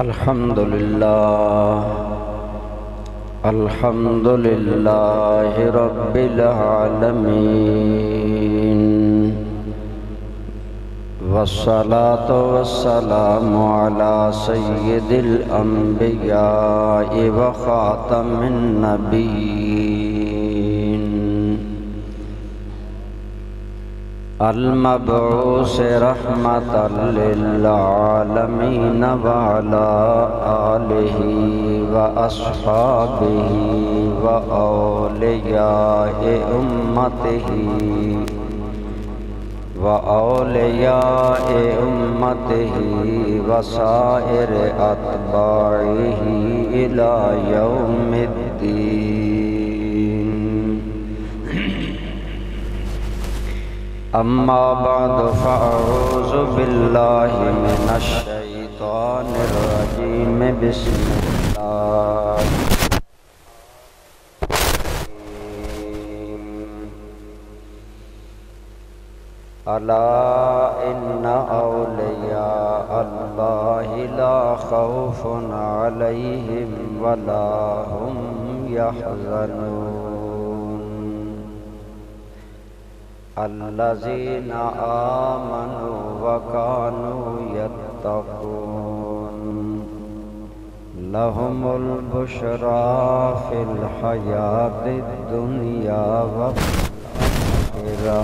الحمد لله رب العالمين والصلاة والسلام على سيد الأنبياء وخاتم النبيين المبعوث رحمة للعالمين وعلى آله وأصحابه وأولياء أمته وسائر أتباعه إلى يوم الدين. أما بعد فأعوذ بالله من الشيطان الرجيم. بسم الله ألا إن أولياء الله لا خوف عليهم ولا هم يحزنون الذين آمنوا وكانوا يتقون لهم البشرى في الحياة الدنيا والآخرة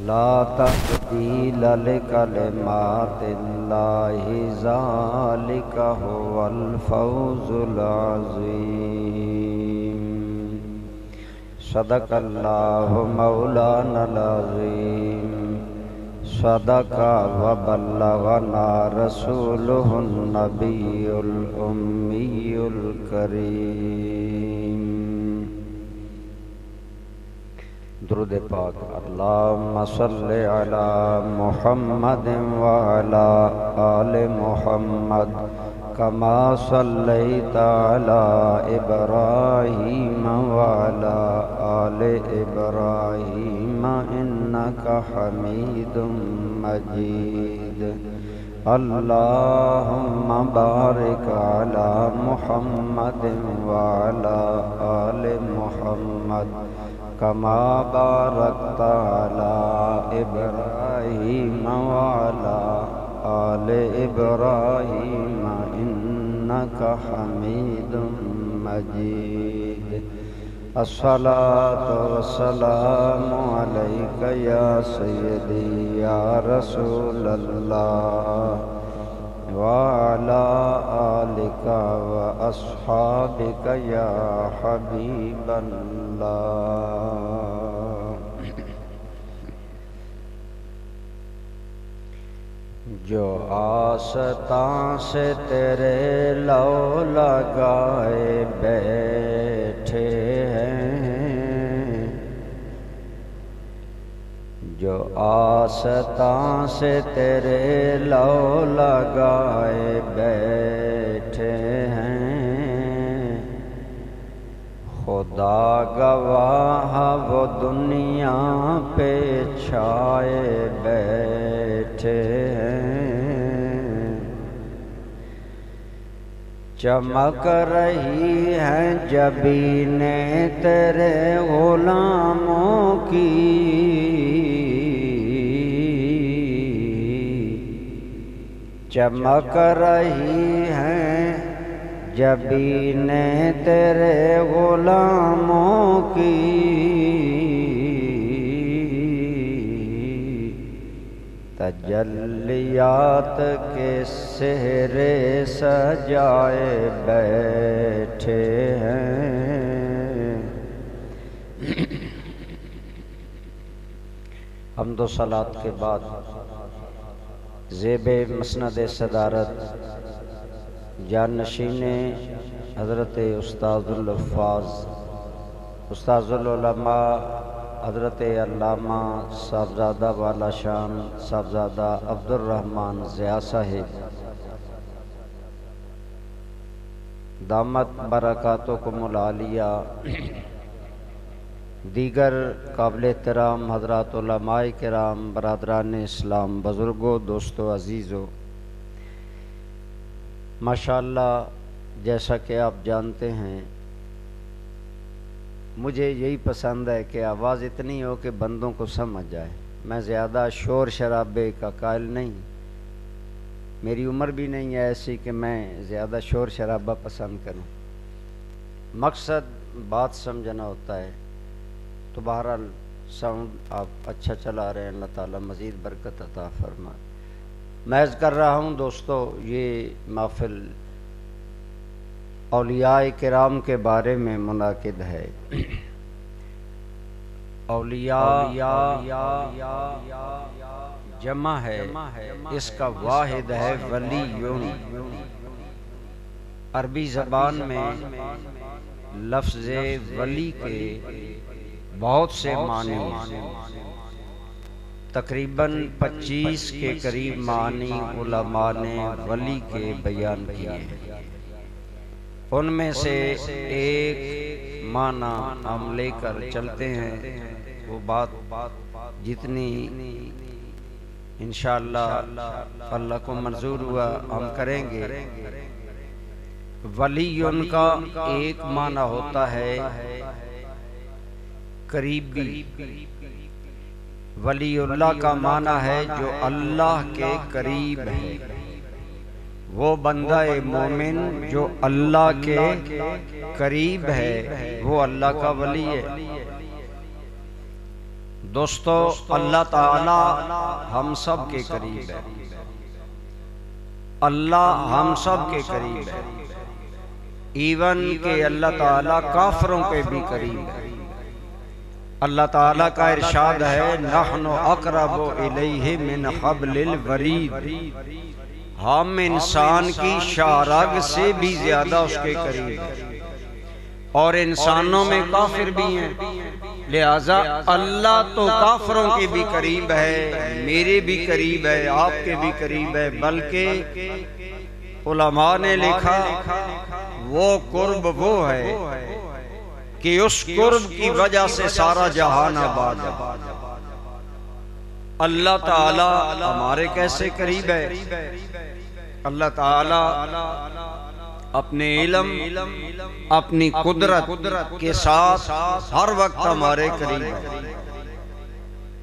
لا تبديل لكلمات الله ذلك هو الفوز العظيم. صدق الله مولانا العظيم. صدق وبلغنا رسوله النبي الأمي الكريم. درود پاک. اللهم صل على محمد وعلى آل محمد كما صليت على إبراهيم وعلى آل إبراهيم إنك حميد مجيد. اللهم بارك على محمد وعلى آل محمد كما باركت على إبراهيم وعلى آل إبراهيم إنك حميد مجيد. الصلاة والسلام عليك يا سيدي يا رسول الله وعلى آلك وأصحابك يا حبيب الله. جو آستاں سے تیرے لو لگائے بیٹھے ہیں، جو آستاں سے تیرے لو لگائے بیٹھے ہیں، خدا گواہ وہ دنیا پہ چھائے بیٹھے ہیں، چمک رہی ہیں جبینیں تیرے غلاموں کی، چمک رہی ہیں جبینیں تیرے غلاموں کی، تجلیات کے سہرے سجائے بیٹھے ہیں. حمد و صلات کے بعد زیب مسند صدارت جانشین حضرت استاذ الحفاظ استاذ العلماء حضرت علامہ صاحبزادہ والا شان صاحبزادہ عبدالرحمن ضیاء صاحب دامت برکاتکم العالیہ، دیگر قابل احترام حضرات علماء کرام، برادران اسلام، بزرگوں، دوستو، عزیزو، ماشاءاللہ جیسا کہ آپ جانتے ہیں مجھے یہی پسند ہے کہ آواز اتنی ہو کہ بندوں کو سمجھ جائے. میں زیادہ شور شرابے کا قائل نہیں، میری عمر بھی نہیں ہے ایسی کہ میں زیادہ شور شرابہ پسند کروں. مقصد بات سمجھنا ہوتا ہے. تو بہرحال ساؤنڈ آپ اچھا چلا رہے ہیں، اللہ تعالیٰ مزید برکت عطا فرمائے. میں عرض کر رہا ہوں دوستو، یہ محفل اولیاء کرام کے بارے میں منعقد ہے. اولیاء جمع ہے، اس کا واحد ہے ولیون. عربی زبان میں لفظ ولی کے بہت سے معنی ہیں، تقریباً 25 کے قریب معنی علماء نے ولی کے بیان کیے ہیں. ان میں سے ایک معنی ہم لے کر چلتے ہیں، وہ بات جتنی انشاءاللہ اللہ کو منظور ہوا ہم کریں گے. ولی ان کا ایک معنی ہوتا ہے قریبی. ولی اللہ کا معنی ہے جو اللہ کے قریب ہے. وہ بندہ مومن جو اللہ کے قریب ہے وہ اللہ کا ولی ہے. دوستو اللہ تعالی ہم سب کے قریب ہے. اللہ ہم سب کے قریب ہے، ایون کہ اللہ تعالی کافروں کے بھی قریب ہے. اللہ تعالیٰ کا ارشاد ہے نحن اقرب الیہ من حبل الورید. ہم انسان کی شارگ سے بھی زیادہ اس کے قریب ہیں، اور انسانوں میں کافر بھی ہیں. لہذا اللہ تو کافروں کے بھی قریب ہے، میرے بھی قریب ہے، آپ کے بھی قریب ہے. بلکہ علماء نے لکھا وہ قرب وہ ہے کہ اس قرب کی وجہ سے سارا جہان آباد ہے. اللہ تعالی ہمارے کیسے قریب ہے؟ اللہ تعالی اپنے علم اپنی قدرت کے ساتھ ہر وقت ہمارے قریب ہے.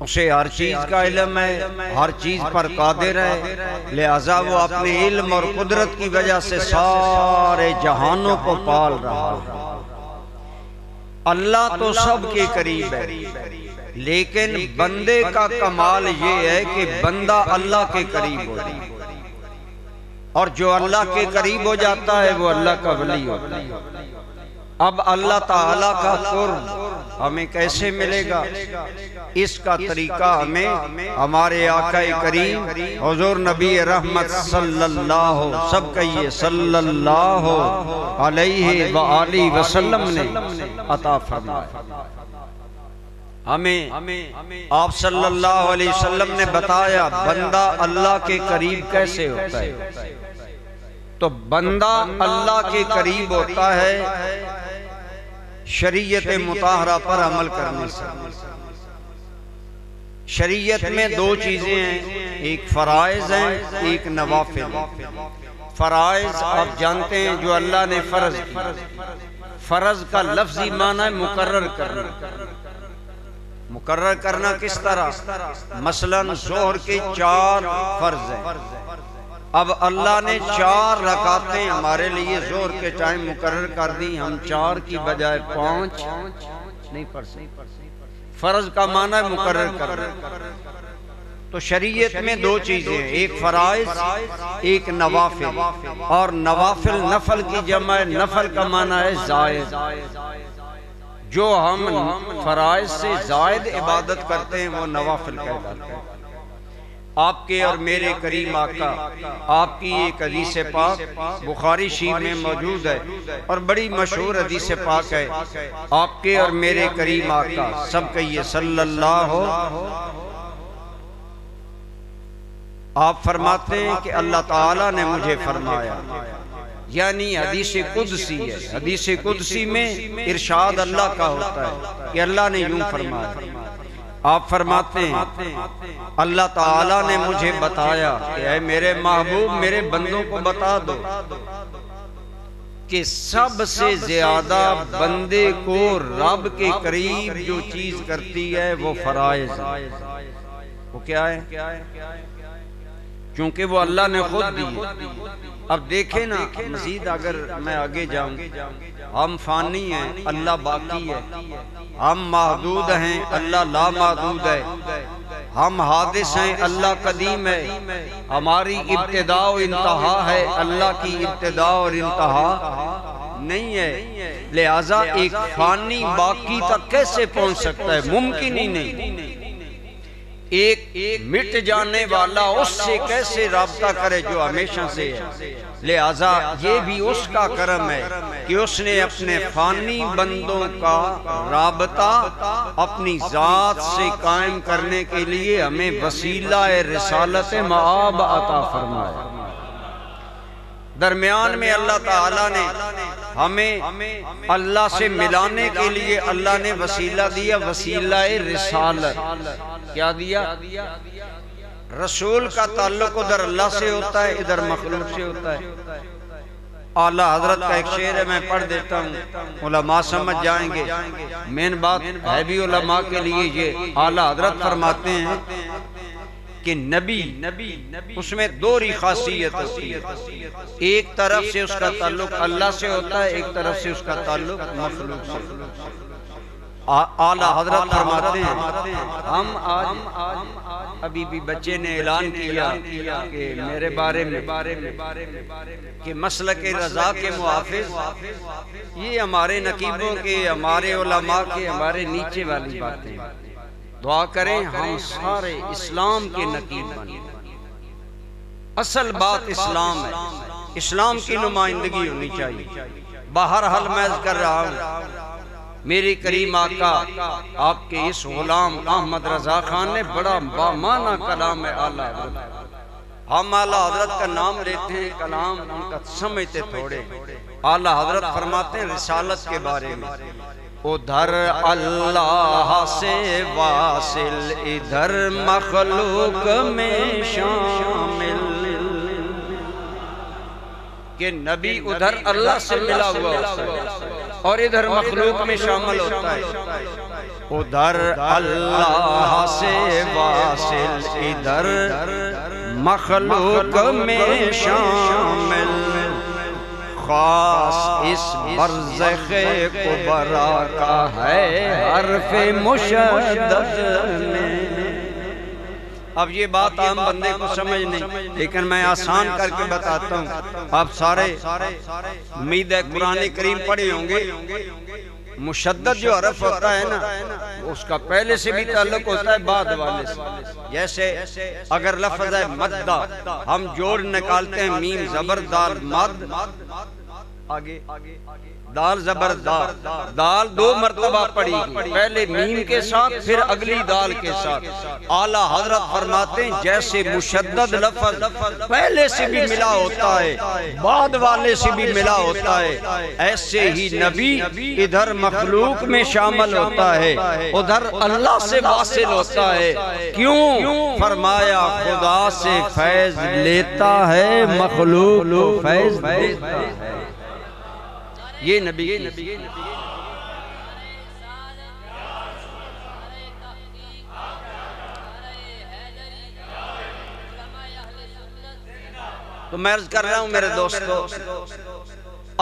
اسے ہر چیز کا علم ہے، ہر چیز پر قادر ہے. لہذا وہ اپنے علم اور قدرت کی وجہ سے سارے جہانوں کو پال رہا ہے. اللہ تو سب کے قریب ہے، لیکن بندے کا کمال یہ ہے کہ بندہ اللہ کے قریب ہو جائے، اور جو اللہ کے قریب ہو جاتا ہے وہ اللہ کا ولی ہوتا ہے. اب اللہ تعالیٰ کا قرب ہمیں کیسے ملے گا؟ اس کا طریقہ ہمیں ہمارے آقا کریم حضور نبی رحمت صلی اللہ سب کہیے صلی اللہ علیہ وآلہ وسلم نے عطا فرمایا. ہمیں آپ صلی اللہ علیہ وسلم نے بتایا بندہ اللہ کے قریب کیسے ہوتا ہے. تو بندہ اللہ کے قریب ہوتا ہے شریعت مطہرہ پر عمل کرنے سے. شریعت میں دو چیزیں ہیں، ایک فرائض ہیں، ایک نوافل. فرائض آپ جانتے ہیں جو اللہ نے فرض کیا. فرض کا لفظی معنی ہے مقرر کرنا. مقرر کرنا کس طرح؟ مثلا ظہر کے 4 فرض ہیں. اب اللہ نے 4 رکعتیں ہمارے لیے ظہر کے ٹائم مقرر کر دی. ہم 4 کی بجائے 5 نہیں پڑھ سکتے. فرض کا معنی مقرر کرنا. تو شریعت میں 2 چیزیں ہیں، ایک فرائض ایک نوافل. اور نوافل نفل کی جمع ہے. نفل کا معنی ہے زائد. جو ہم فرائض سے زائد عبادت کرتے ہیں وہ نوافل کہلاتے ہیں. آپ کے اور میرے کریم آقا آپ کی ایک حدیث پاک بخاری شریف میں موجود ہے اور بڑی مشہور حدیث پاک ہے. آپ کے اور میرے کریم آقا سب کہیے صلی اللہ. آپ فرماتے ہیں کہ اللہ تعالیٰ نے مجھے فرمایا، یعنی حدیث قدسی ہے. حدیث قدسی میں ارشاد اللہ کا ہوتا ہے کہ اللہ نے یوں فرمایا آپ فرماتے ہیں اللہ تعالیٰ نے مجھے بتایا کہ اے میرے محبوب میرے بندوں کو بتا دو کہ سب سے زیادہ بندے کو رب کے قریب جو چیز کرتی ہے وہ فرائض ہے۔ وہ کیا ہے؟ کیونکہ وہ اللہ نے خود دی۔ اب دیکھیں نا مزید اگر میں آگے جاؤں، ہم فانی ہیں اللہ باقی ہے، ہم محدود ہیں اللہ لا محدود ہے، ہم حادث ہیں اللہ قدیم ہے، ہماری ابتدا و انتہا ہے اللہ کی ابتدا اور انتہا نہیں ہے، لہذا ایک فانی باقی تک کیسے پہنچ سکتا ہے؟ ممکن ہی نہیں۔ ایک مٹ جانے والا اس سے کیسے رابطہ کرے جو ہمیشہ سے ہے؟ لہذا یہ بھی اس کا کرم ہے کہ اس نے اپنے فانی بندوں کا رابطہ اپنی ذات سے قائم کرنے کے لیے ہمیں وسیلہ رسالت مآب عطا فرمایا۔ درمیان میں اللہ تعالیٰ نے ہمیں اللہ سے ملانے کے لیے اللہ نے وسیلہ دیا، وسیلہ رسالت۔ کیا دیا؟ رسول کا تعلق ادھر اللہ سے ہوتا ہے ادھر مخلوق سے ہوتا ہے۔ اعلیٰ حضرت کا ایک شعر ہے میں پڑھ دیتا ہوں، علماء سمجھ جائیں گے، مین بات ہے بھی علماء کے لیے یہ۔ اعلیٰ حضرت فرماتے ہیں کہ نبی اس میں دوری خاصیت ہوتی ہے، ایک طرف سے اس کا تعلق اللہ سے ہوتا ہے، ایک طرف سے اس کا تعلق مخلوق سے۔ اعلیٰ حضرت فرماتے ہیں ہم آج ابھی بھی بچے نے اعلان کیا کہ میرے بارے میں کہ مسلک رضا کے محافظ، یہ ہمارے نقیبوں کے، ہمارے علماء کے، ہمارے نیچے والی باتیں۔ دعا کریں ہم سارے اسلام کے نقیب بنیں۔ اصل بات اسلام ہے، اسلام کی نمائندگی ہونی چاہیے۔ بہرحال میں کر رہا ہوں میری کریم آقا آپ کے اس غلام احمد رضا خان نے بڑا بامانہ کلام ہے اعلیٰ حضرت۔ ہم اعلیٰ حضرت کا نام لیتے ہیں، کلام ان کا سمجھتے تھوڑے۔ اعلیٰ حضرت فرماتے ہیں رسالت کے بارے میں، ادھر اللہ سے واصل ادھر مخلوق میں شامل، کہ نبی ادھر اللہ سے ملا ہوا ہوتا ہے اور ادھر مخلوق میں شامل ہوتا ہے۔ ادھر اللہ سے واصل ادھر مخلوق میں شامل، خاص اس برزخ کبریٰ کا ہے حرف مشدد میں۔ اب یہ بات عام بندے کو سمجھ نہیں، لیکن میں آسان کر کے بتاتا ہوں۔ آپ سارے امید ہے قرآن کریم پڑھے ہوں گے، مشدد جو حرف ہوتا ہے نا اس کا پہلے سے بھی تعلق ہوتا ہے بعد والے سے۔ جیسے اگر لفظ ہے مدہ، ہم جوڑ نکالتے ہیں میم زبر دال مد، آگے دال زبر دال، دال دو مرتبہ پڑھی گئی، پہلے میم کے ساتھ پھر اگلی دال کے ساتھ۔ اعلیٰ حضرت فرماتے ہیں جیسے مشدد لفظ پہلے سے بھی ملا ہوتا ہے بعد والے سے بھی ملا ہوتا ہے، ایسے ہی نبی ادھر مخلوق میں شامل ہوتا ہے ادھر اللہ سے واصل ہوتا ہے۔ کیوں؟ فرمایا خدا سے فیض لیتا ہے مخلوق کو فیض دیتا ہے۔ یہ نبی تو میں عرض کر رہا ہوں میرے دوستو،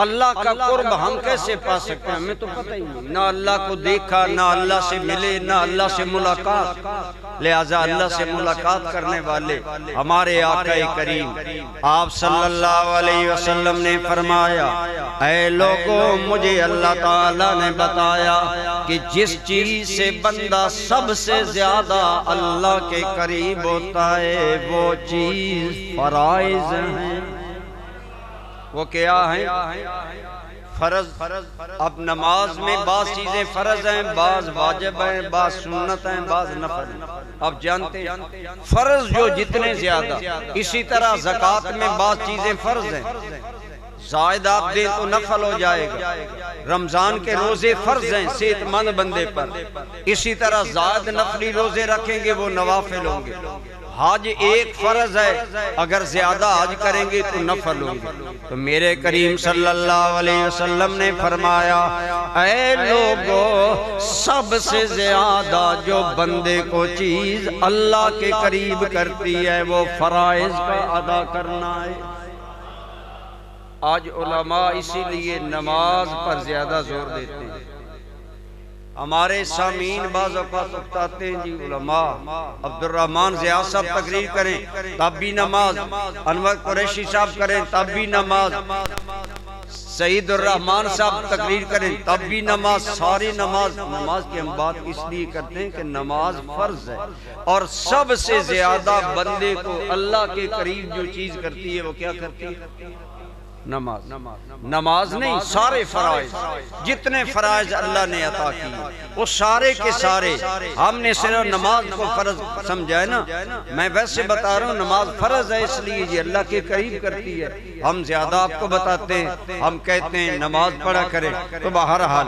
اللہ کا قرب ہم کیسے پا سکتے ہیں؟ ہمیں تو پتہ ہی نہیں، نہ اللہ کو دیکھا، نہ اللہ سے ملے، نہ اللہ سے ملاقات۔ لہٰذا اللہ سے ملاقات کرنے والے ہمارے آقا کریم آپ صلی اللہ علیہ وسلم نے فرمایا، اے لوگوں مجھے اللہ تعالیٰ نے بتایا کہ جس چیز سے بندہ سب سے زیادہ اللہ کے قریب ہوتا ہے وہ چیز فرائض ہیں۔ وہ کیا ہیں؟ فرض۔ اب نماز میں بعض چیزیں فرض ہیں، بعض واجب ہیں، بعض سنت ہیں، بعض نفل ہیں۔ اب جانتے ہیں فرض جو جتنے زیادہ، اسی طرح زکوٰۃ میں بعض چیزیں فرض ہیں، زائد آپ دیں تو نفل ہو جائے گا، رمضان کے روزے فرض ہیں صحت مند بندے پر، اسی طرح زائد نفلی روزے رکھیں گے وہ نوافل ہوں گے۔ حج ایک فرض ہے، اگر زیادہ حج کریں گے تو نفل ہوں گے۔ تو میرے کریم صلی اللہ علیہ وسلم نے فرمایا اے لوگو، سب سے زیادہ جو بندے کو چیز اللہ کے قریب کرتی ہے وہ فرائض کا ادا کرنا ہے۔ آج علماء اسی لیے نماز پر زیادہ زور دیتے ہیں۔ ہمارے سامعین بعض اوقات اکتاتے ہیں، جی علماء عبد الرحمن ضیاء صاحب تقریر کریں تب بھی نماز، انور قریشی صاحب کریں تب بھی نماز، سعید الرحمن صاحب تقریر کریں تب بھی نماز، ساری نماز کی ہم بات اس لیے کرتے ہیں کہ نماز فرض ہے، اور سب سے زیادہ بندے کو اللہ کے قریب جو چیز کرتی ہے وہ کیا کرتی ہے؟ نماز نہیں، سارے فرائض، جتنے فرائض اللہ نے عطا کی وہ سارے کے سارے، ہم نے صرف نماز کو فرض سمجھا ہے نا۔ میں ویسے بتا رہا ہوں نماز فرض ہے اس لیے یہ اللہ کے قریب کرتی ہے، ہم زیادہ آپ کو بتاتے ہیں، ہم کہتے ہیں نماز پڑھا کریں۔ تو بہرحال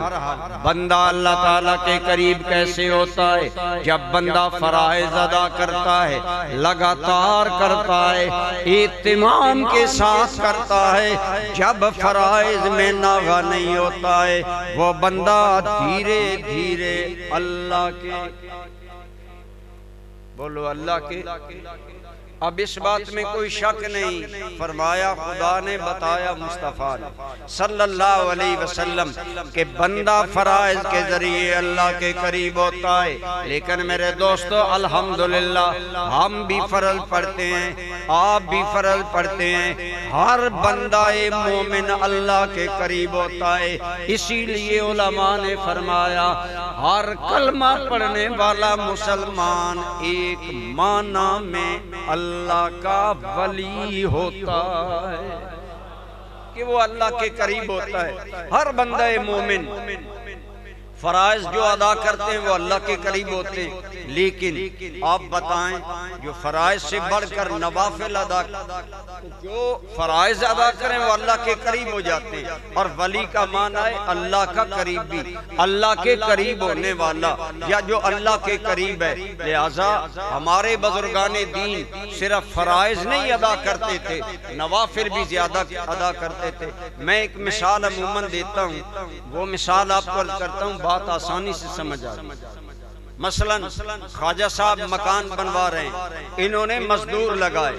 بندہ اللہ تعالیٰ کے قریب کیسے ہوتا ہے؟ جب بندہ فرائض ادا کرتا ہے، لگاتار کرتا ہے، اہتمام کے ساتھ کرتا ہے۔ جب فرائض میں ناغہ نہیں ہوتا ہے وہ بندہ دھیرے دھیرے اللہ کے، بولو اللہ کے، اب اس بات میں کوئی شک نہیں، فرمایا خدا نے بتایا مصطفیٰ نے صلی اللہ علیہ وسلم کہ بندہ فرائض کے ذریعے اللہ کے قریب ہوتا ہے۔ لیکن میرے دوستو الحمدللہ ہم بھی فرض پڑھتے ہیں، آپ بھی فرض پڑھتے ہیں، ہر بندہ مومن اللہ کے قریب ہوتا ہے۔ اسی لیے علماء نے فرمایا ہر کلمہ پڑھنے والا مسلمان ایک معنی میں اللہ کا ولی ہوتا ہے، کہ وہ اللہ کے قریب ہوتا ہے۔ ہر بندہ مومن فرائض جو ادا کرتے ہیں وہ اللہ کے قریب ہوتے ہیں، لیکن آپ بتائیں جو فرائض سے بڑھ کر نوافل ادا، جو فرائض ادا کریں وہ اللہ کے قریب ہو جاتے ہیں۔ اور ولی کا معنی ہے اللہ کا قریب بھی، اللہ کے قریب ہونے والا یا جو اللہ کے قریب ہے۔ لہٰذا ہمارے بزرگان دین صرف فرائض نہیں ادا کرتے تھے، نوافل بھی زیادہ ادا کرتے تھے۔ میں ایک مثال عموماً دیتا ہوں، وہ مثال آپ کو کرتا ہوں، بات آسانی سے سمجھ آ جائے۔ مثلاً خواجہ صاحب مکان بنوا رہے ہیں، انہوں نے مزدور لگائے،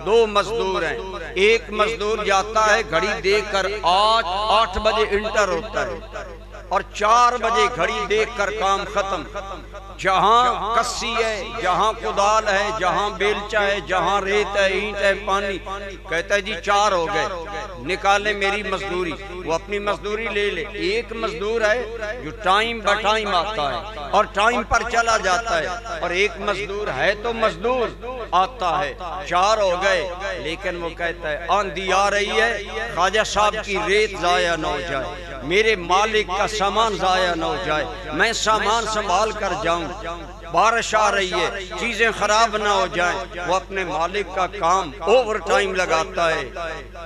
2 مزدور ہیں، ایک مزدور جاتا ہے گھڑی دیکھ کر 8 بجے انٹر ہوتا ہے اور 4 بجے گھڑی دیکھ کر کام ختم۔ جہاں کسی ہے، جہاں کدال ہے، جہاں بیلچا ہے، جہاں ریت ہے، اینٹ ہے، پانی، کہتا ہے جی 4 ہو گئے، نکالے میری مزدوری، وہ اپنی مزدوری لے لے۔ ایک مزدور ہے جو ٹائم بہ ٹائم آتا ہے اور ٹائم پر چلا جاتا ہے، اور ایک مزدور ہے تو مزدور آتا ہے، 4 ہو گئے، لیکن وہ کہتا ہے آندھی آ رہی ہے، خواجہ صاحب کی ریت ضائع نہ ہو جائے، میرے مالک کا سامان ضائع نہ ہو جائے، میں سامان سنبھال کر جاؤں، بارش آ رہی ہے، چیزیں خراب نہ ہو جائیں۔ وہ اپنے مالک کا کام اوور ٹائم لگاتا ہے،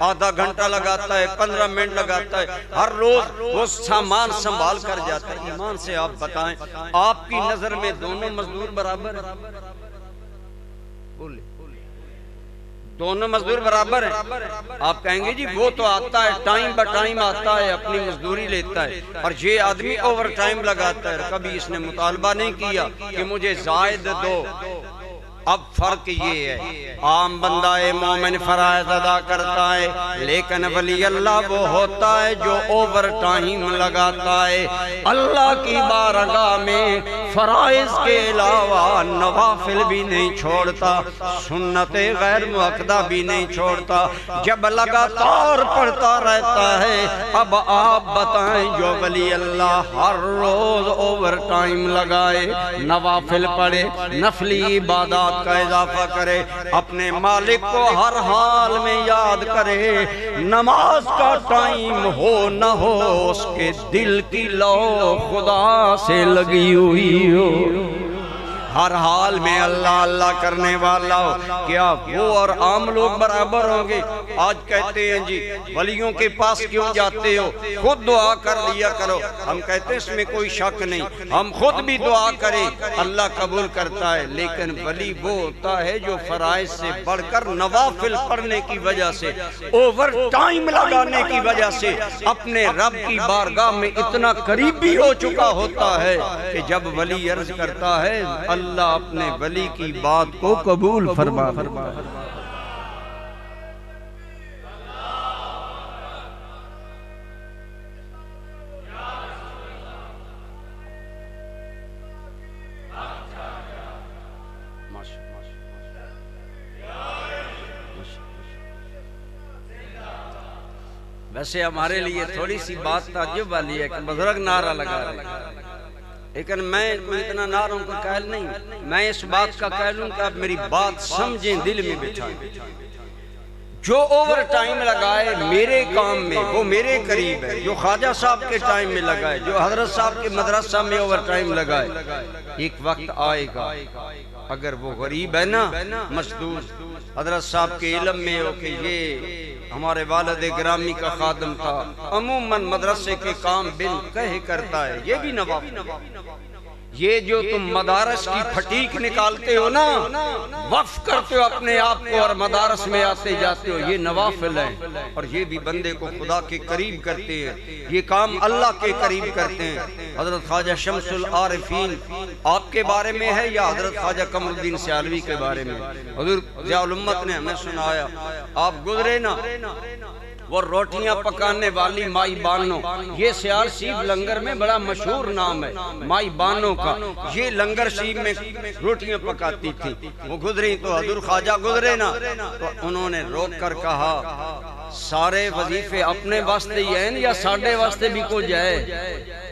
آدھا گھنٹہ لگاتا ہے، 15 منٹ لگاتا ہے، ہر روز وہ سامان سنبھال کر جاتا ہے۔ ایمان سے آپ بتائیں آپ کی نظر میں دونوں مزدور برابر ہیں؟ بولے دونوں مزدور برابر ہیں؟ آپ کہیں گے جی وہ تو آتا ہے ٹائم بہ ٹائم آتا ہے، اپنی مزدوری لیتا ہے، اور یہ آدمی اوور ٹائم لگاتا ہے، کبھی اس نے مطالبہ نہیں کیا کہ مجھے زائد دو۔ اب فرق یہ ہے عام بندہ مومن فرائض ادا کرتا ہے، لیکن ولی اللہ وہ ہوتا ہے جو اوور ٹائم لگاتا ہے، اللہ کی بارگاہ میں فرائض کے علاوہ نوافل بھی نہیں چھوڑتا، سنت غیر مؤکدہ بھی نہیں چھوڑتا، جب لگاتار پڑھتا رہتا ہے۔ اب آپ بتائیں جو ولی اللہ ہر روز اوور ٹائم لگائے، نوافل پڑھے، نفلی عبادات کا اضافہ کرے، اپنے مالک کو ہر حال میں یاد کرے، نماز کا ٹائم ہو نہ ہو اس کے دل کی لو خدا سے لگی ہوئی ہو۔ ہر حال میں اللہ اللہ کرنے والا ہو، کیا وہ اور عام لوگ برابر ہوں گے؟ آج کہتے ہیں جی ولیوں کے پاس کیوں جاتے ہو، خود دعا کر لیا کرو۔ ہم کہتے ہیں اس میں کوئی شک نہیں، ہم خود بھی دعا کریں اللہ قبول کرتا ہے، لیکن ولی وہ ہوتا ہے جو فرائض سے بڑھ کر نوافل پڑھنے کی وجہ سے، اوور ٹائم لگانے کی وجہ سے اپنے رب کی بارگاہ میں اتنا قریبی ہو چکا ہوتا ہے کہ جب ولی عرض کرتا ہے اللہ اپنے ولی کی بات کو قبول فرما۔ ویسے ہمارے لیے تھوڑی سی بات تعجب والی ہے کہ بزرگ نعرہ لگا رہے ہیں، لیکن میں اتنا نعروں کا قائل نہیں، میں اس بات کا قائل ہوں کہ آپ میری بات سمجھیں، دل میں بٹھائیں۔ جو اوور ٹائم لگائے میرے کام میں وہ میرے قریب ہے، جو خواجہ صاحب کے ٹائم میں لگائے، جو حضرت صاحب کے مدرسہ میں اوور ٹائم لگائے، ایک وقت آئے گا اگر وہ غریب ہے نا، مزدور، حضرت صاحب کے علم میں ہو کہ یہ ہمارے والد گرامی کا خادم تھا، عموماً مدرسے کے کام بن کہے کرتا ہے، یہ بھی نوافل۔ یہ جو تم مدارس کی پھٹیک نکالتے ہو نا، وقف کرتے ہو اپنے آپ کو اور مدارس میں آتے جاتے ہو، یہ نوافل ہیں، اور یہ بھی بندے کو خدا کے قریب کرتے ہیں، یہ کام اللہ کے قریب کرتے ہیں۔ حضرت خواجہ شمس العارفین آپ کے بارے میں ہے یا حضرت خواجہ قمر الدین سیالوی کے بارے میں؟ حضور ضیاء الامت نے ہمیں سنایا، آپ گزرے نا، وہ روٹیاں پکانے والی مائی بانو، یہ سیال شیف لنگر میں بڑا مشہور نام ہے مائی بانو کا، یہ لنگر شیف میں روٹیاں پکاتی تھی۔ وہ گزری تو حضور خواجہ گزرے نا، تو انہوں نے روک کر کہا سارے وظیفے اپنے واسطے ہی ہیں یا ساڑھے واسطے بھی کچھ ہے؟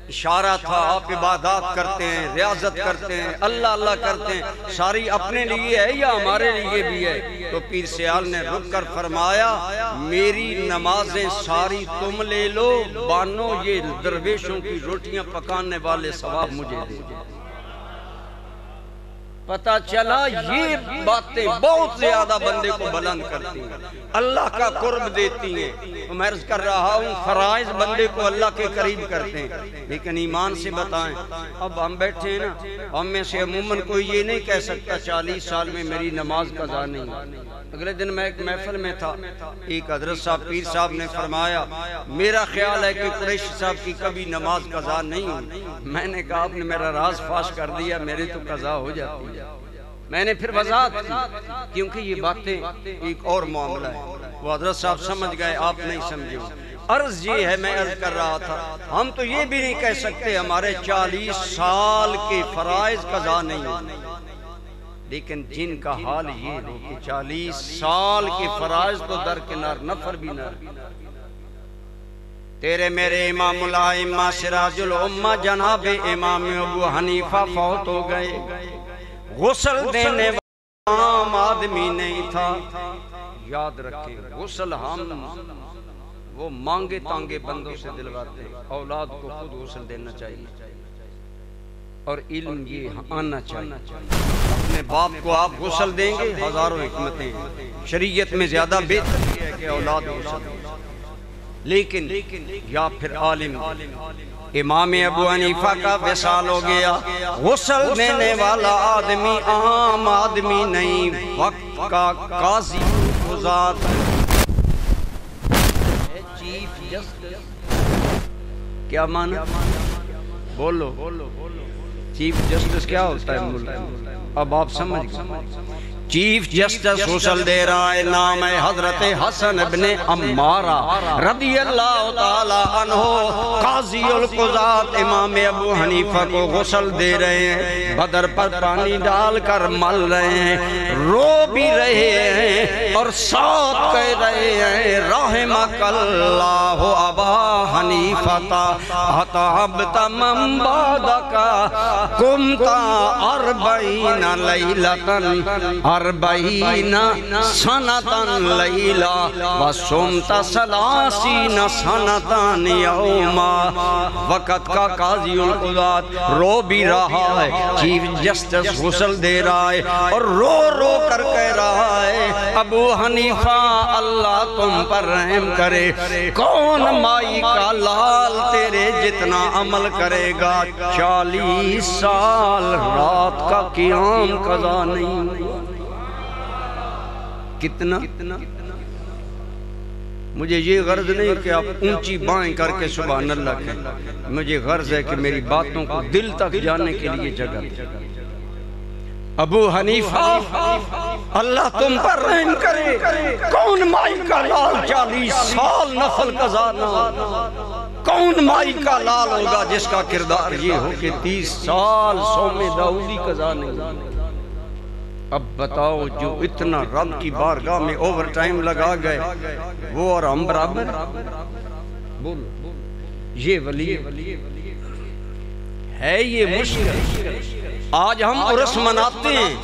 اشارہ تھا آپ عبادات کرتے ہیں، ریاضت کرتے ہیں، اللہ اللہ کرتے ہیں، ساری اپنے لیے ہے یا ہمارے لیے بھی ہے؟ تو پیر سیال نے رک کر فرمایا میری نمازیں ساری تم لے لو، بانو یہ درویشوں کی روٹیاں پکانے والے ثواب مجھے دے دو۔ پتہ چلا یہ باتیں بہت زیادہ بندے کو بلند کرتی ہیں، اللہ کا قرب دیتی ہیں۔ تو میں عرض کر رہا ہوں فرائض بندے کو اللہ کے قریب کرتے ہیں، لیکن ایمان سے بتائیں اب ہم بیٹھے ہیں نا، ہم میں سے عموماً کوئی یہ نہیں کہہ سکتا 40 سال میں میری نماز قضا نہیں۔ اگلے دن میں ایک محفل میں تھا، ایک حضرت صاحب پیر صاحب نے فرمایا میرا خیال ہے کہ قریشی صاحب کی کبھی نماز قضا نہیں ہوئی۔ میں نے کہا آپ نے میرا راز فاش کر دیا، میرے تو قضا ہو جاتی ہے۔ میں نے پھر وضاحت کی کیونکہ یہ باتیں ایک اور معاملہ ہے، وہ حضرت صاحب سمجھ گئے، آپ نہیں سمجھے۔ عرض یہ ہے، میں عرض کر رہا تھا ہم تو یہ بھی نہیں کہہ سکتے ہمارے 40 سال کے فرائض قضا نہیں ہوتے، لیکن جن کا حال یہ ہو کہ 40 سال کے فرائض تو درکنار، نفر بھی نہ، تیرے میرے امام الائمہ سراج الامہ جناب امام ابو حنیفہ فوت ہو گئے، غسل دینے والا عام آدمی نہیں تھا۔ یاد رکھیں غسل ہم وہ مانگے تانگے بندوں سے دلواتے ہیں، اولاد کو خود غسل دینا چاہیے، اور علم یہ آنا چاہیے۔ اپنے باپ کو آپ غسل دیں گے، ہزاروں حکمتیں ہیں، شریعت میں زیادہ بہتر ہے کہ اولاد غسل دیں، لیکن یا پھر عالم امام ابو حنیفہ کا وصال ہو گیا، غسل دینے والا آدمی عام آدمی نہیں، وقت کا قاضی قضات چیف جسٹس۔ کیا معنی؟ بولو چیف جسٹس کیا ہوتا ہے ملک میں؟ اب آپ سمجھ گئے، چیف جسٹس غسل دے رہا ہے، نام ہے حضرت حسن ابن عمارہ رضی اللہ تعالی عنہ، قاضی القضات امام ابو حنیفہ کو غسل دے رہے ہیں، بدر پر پانی ڈال کر مل رہے ہیں، رو بھی رہے ہیں اور ساتھ کہہ رہے ہیں رحمک اللہ ابا حنیفہ اتعبت من بعدک قمت 40 لیلۃ 40 سنتن لیلا وصمت 30 سنتن یوما. وقت کا قاضی القضات رو بھی رہا ہے، چیف جسٹس غسل دے رہا ہے اور رو رو کر کہہ رہا ہے ابو حنیفہ اللہ تم پر رحم کرے، کون مائی کا لال تیرے جتنا عمل کرے گا؟ 40 سال رات کا قیام قضا نہیں ہوا. کتنا؟ مجھے یہ غرض نہیں کہ آپ اونچی بائیں کر کے سبحان اللہ کہیں، مجھے غرض ہے کہ میری باتوں کو دل تک جانے کے لیے جگہ دیں. ابو حنیفہ اللہ تم پر رحم کرے، کون مائی کا لال 40 سال نفل قضا نہ ہو؟ کون مائی کا لال ہوگا جس کا کردار یہ ہو کہ 30 سال صوم داؤدی قضا نہیں ہو؟ اب بتاؤ جو اتنا رب کی بارگاہ میں اوور ٹائم لگا گئے وہ اور ہم برابر؟ بولو یہ ولی ہے، یہ مشکل. آج ہم عرس مناتے ہیں،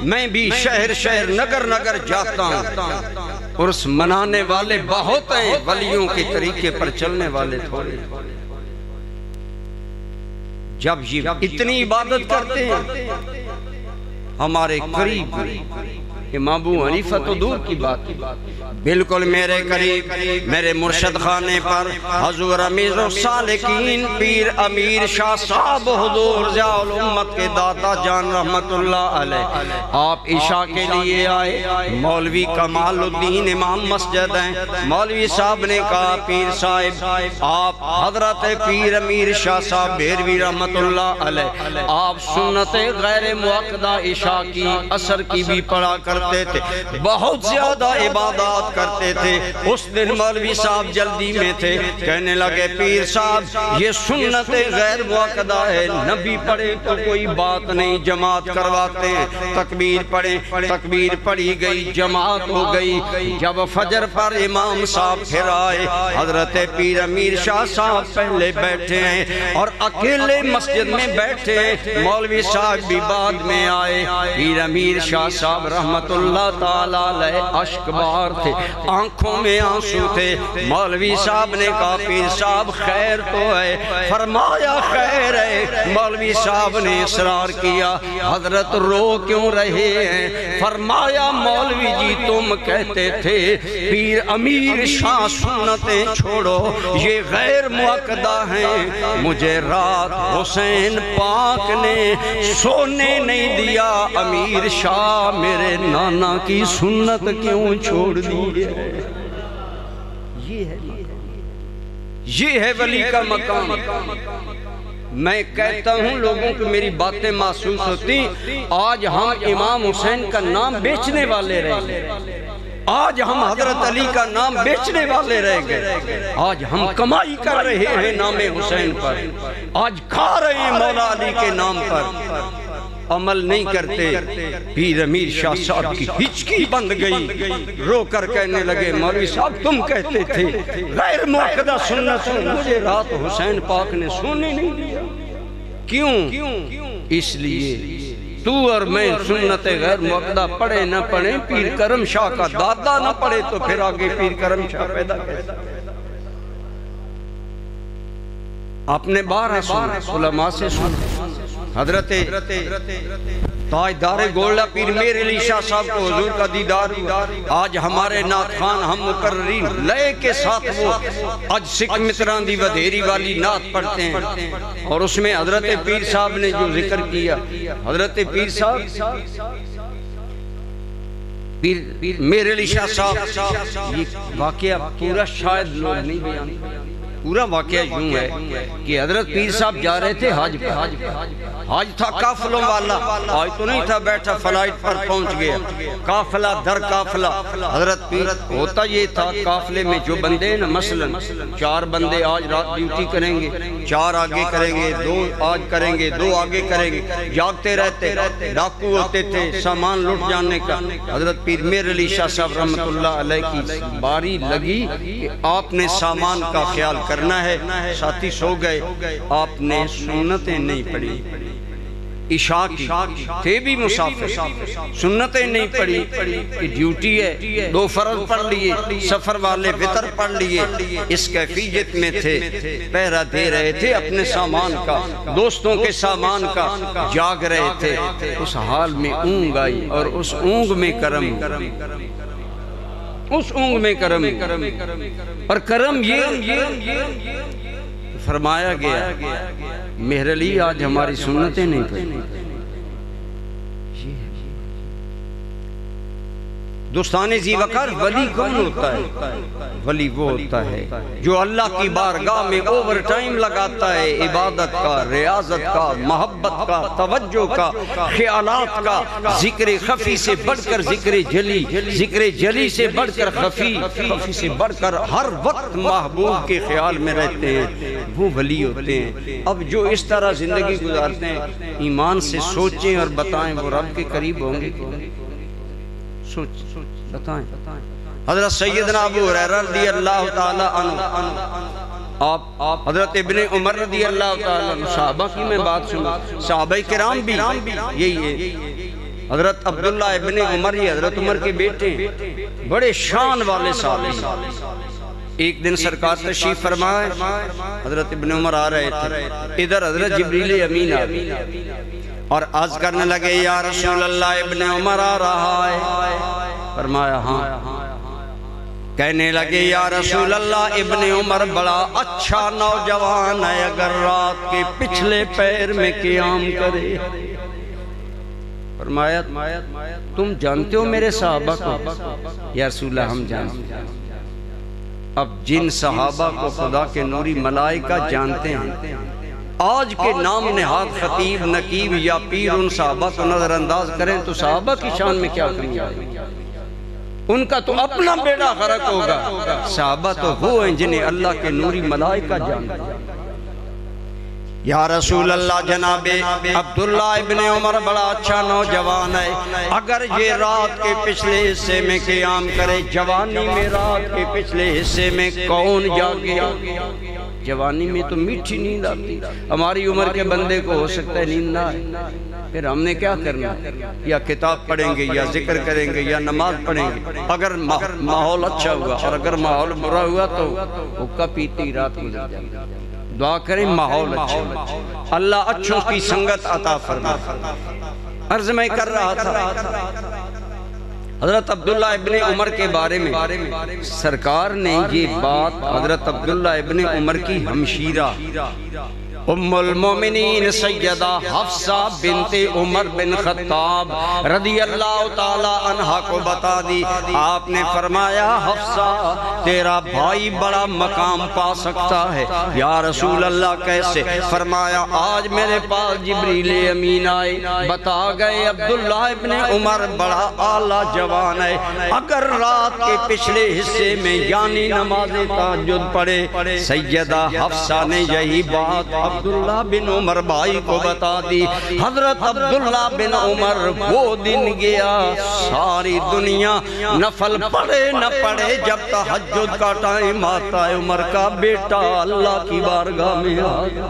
میں بھی شہر شہر نگر نگر جاتا ہوں. عرس منانے والے بہت ہیں، ولیوں کے طریقے پر چلنے والے تھوڑے. جب یہ اتنی عبادت کرتے ہیں ہمارے قریب، امام ابو حنیفہ تو دور کی بات، بالکل میرے قریب میرے مرشد خانے پر حضور امیر السالکین پیر امیر شاہ صاحب حضور ضیاء الامت کے داتا جان رحمت اللہ علیہ، آپ عشاء کے لیے آئے. مولوی کمال الدین امام مسجد ہیں، مولوی صاحب نے کہا پیر صاحب آپ حضرت پیر امیر شاہ صاحب بھیروی رحمت اللہ علیہ آپ سنت غیر موقدہ عشاء کی عصر کی بھی پڑھا کرتے تھے، بہت زیادہ عبادات کرتے تھے. اس دن مولوی صاحب جلدی میں تھے، کہنے لگے پیر صاحب یہ سنت غیر موقدہ ہے، نبی پڑھے تو کوئی بات نہیں، جماعت کرواتے ہیں. تکبیر پڑھیں، تکبیر پڑھی گئی، جماعت ہو گئی. جب فجر پر امام صاحب پھر آئے، حضرت پیر امیر شاہ صاحب پہلے بیٹھے ہیں اور اکیلے مسجد میں بیٹھے ہیں. مولوی صاحب بھی بعد میں آئے. پیر امیر شاہ صاحب رحمت اللہ تعالیٰ علیہ اشک بار تھے، آنکھوں میں آنسو تھے. مولوی صاحب نے کہا پیر صاحب خیر تو ہے؟ فرمایا خیر ہے. مولوی صاحب نے اصرار کیا حضرت رو کیوں رہے ہیں؟ فرمایا مولوی جی تم کہتے تھے پیر امیر شاہ سنتیں چھوڑو، یہ غیر موقدہ ہیں. مجھے رات حسین پاک نے سونے نہیں دیا، امیر شاہ میرے نانا کی سنت کیوں چھوڑ دی ہے؟ یہ ہے ولی کا مقام. میں کہتا ہوں لوگوں کو میری باتیں محسوس ہوتی، آج ہم امام حسین کا نام بیچنے والے رہ گئے، آج ہم حضرت علی کا نام بیچنے والے رہ گئے، آج ہم کمائی کر رہے ہیں نام حسین پر، آج کھا رہے ہیں مولا علی کے نام پر، عمل نہیں کرتے. پیر امیر شاہ صاحب کی ہچکی بند گئی، رو کر کہنے لگے مولوی صاحب تم کہتے تھے غیر موقدہ سنت، مجھے رات حسین پاک نے سونے نہیں دیا. کیوں؟ اس لیے تو اور میں سنت غیر موقدہ پڑھے نہ پڑھیں، پیر کرم شاہ کا دادا نہ پڑھے تو پھر آگے پیر کرم شاہ پیدا کیسا؟ آپ نے 12 سن علماء سے سن. حضرت تاجدار گولڈا پیر میر علی شاہ صاحب کو حضور کا دیدار ہوا. آج ہمارے نعت خان ہم مقررین لئے کے ساتھ وہ آج سکھ متران دی ودھیری والی نعت پڑھتے ہیں اور اس میں حضرت پیر صاحب نے جو ذکر کیا، حضرت پیر صاحب پیر میر علی شاہ صاحب، یہ واقعہ پورا شاید لوگ نہیں بیان، پورا واقعہ یوں ہے کہ حضرت پیر صاحب جا رہے تھے حج پہ، حج تھا قافلوں والا، آج تو نہیں تھا بیٹھا فلائٹ پر پہنچ گیا، قافلہ در قافلہ. حضرت پیر ہوتا یہ تھا قافلے میں جو بندے ہیں نا، مثلا 4 بندے آج رات ڈیوٹی کریں گے، 4 آگے کریں گے، 2 آج کریں گے، 2 آگے کریں گے، جاگتے رہتے، ڈاکو ہوتے تھے سامان لوٹ جانے کا. حضرت پیر میر علی شاہ صاحب رحمت اللہ علیہ کی باری لگی کہ آپ نے سامان کا خیال کرنا ہے، ساتھی سو گئے، آپ نے سنتیں نہیں پڑھی. عشاء کی تھے بھی مسافر، سنتیں نہیں پڑھی کہ ڈیوٹی ہے، 2 فرض پڑھ لیے، سفر والے وتر پڑھ لیے، اس کیفیت میں تھے، پہرا دے رہے تھے اپنے سامان کا، دوستوں کے سامان کا، جاگ رہے تھے، اس حال میں اونگ آئی اور اس اونگ میں کرم، اس اونگ میں کرم، اور کرم یہ فرمایا گیا مہر علی آج ہماری سنتیں نہیں پڑھی۔ دوستان ذی وقار ولی کون ہوتا ہے؟ ولی وہ ہوتا ہے جو اللہ کی بارگاہ میں اوور ٹائم لگاتا ہے، عبادت کا، ریاضت کا، محبت کا، توجہ کا، خیالات کا، ذکر خفی سے بڑھ کر ذکر جلی، ذکر جلی سے بڑھ کر خفی، خفی سے بڑھ کر ہر وقت محبوب کے خیال میں رہتے ہیں، وہ ولی ہوتے ہیں۔ اب جو اس طرح زندگی گزارتے ہیں، ایمان سے سوچیں اور بتائیں وہ رب کے قریب ہوں گے؟ سوچ بتائیں۔ حضرت سیدنا ابو ہریرہ رضی اللہ تعالی عنہ، آپ حضرت ابن عمر رضی اللہ تعالی عنہ، صحابہ کی میں بات سنا، صحابہ کرام بھی یہی ہے۔ حضرت عبداللہ ابن عمر یہ حضرت عمر کے بیٹے ہیں، بڑے شان والے صحابی۔ ایک دن سرکار تشریف فرمائے، حضرت ابن عمر آ رہے تھے، ادھر حضرت جبریل امین آ گئے اور عرض کرنے لگے یا رسول اللہ ابن عمر آ رہا ہے؟ فرمایا ہاں۔ کہنے لگے یا رسول اللہ ابن عمر بڑا اچھا نوجوان ہے، اگر رات کے پچھلے پیر میں قیام کرے۔ فرمایا تم جانتے ہو میرے صحابہ کو؟ یا رسول اللہ ہم جانتے ہیں۔ اب جن صحابہ کو خدا کے نوری ملائکہ جانتے ہیں، آج کے نام نہاد خطیب، نقیب یا پیر ان صحابہ کو نظر انداز کریں تو صحابہ کی شان میں کیا کمی آئے؟ ان کا تو اپنا بیڑا غرق ہوگا۔ صحابہ تو وہ ہیں جنہیں اللہ کے نوری ملائکہ جانتے ہیں۔ یا رسول اللہ جناب عبداللہ ابن عمر بڑا اچھا نوجوان ہے، اگر یہ رات کے پچھلے حصے میں قیام کرے، جوانی میں رات کے پچھلے حصے میں کون جاگے؟ جوانی میں تو میٹھی نیند آتی، ہماری عمر کے بندے کو ہو سکتا ہے نیند نہ آئے، پھر ہم نے کیا کرنا؟ یا کتاب پڑھیں گے، یا ذکر کریں گے، یا نماز پڑھیں گے، اگر ماحول اچھا ہوا، اور اگر ماحول برا ہوا تو حقہ پیتی رات گزر جائے۔ دعا کریں ماحول اچھا، اللہ اچھوں کی سنگت عطا فرمائے۔ عرض میں کر رہا تھا حضرت عبداللہ ابن عمر کے بارے میں سرکار نے یہ بات حضرت عبداللہ ابن عمر کی ہمشیرہ ام المومنین سیدہ حفصہ بنت عمر بن خطاب رضی اللہ تعالی عنہ کو بتا دی۔ آپ نے فرمایا حفصہ تیرا بھائی بڑا مقام پا سکتا ہے۔ یا رسول اللہ کیسے؟ فرمایا آج میرے پاس جبریل امین آئے، بتا گئے عبداللہ ابن عمر بڑا اعلیٰ جوان ہے، اگر رات کے پچھلے حصے میں یعنی نماز تہجد پڑھے۔ سیدہ حفصہ نے یہی بات عبداللہ بن عمر بھائی کو بتا دی۔ حضرت عبداللہ بن عمر وہ دن گیا، ساری دنیا نفل پڑھے نہ پڑھے، جب تہجد کا ٹائم آتا ہے عمر کا بیٹا اللہ کی بارگاہ میں آیا۔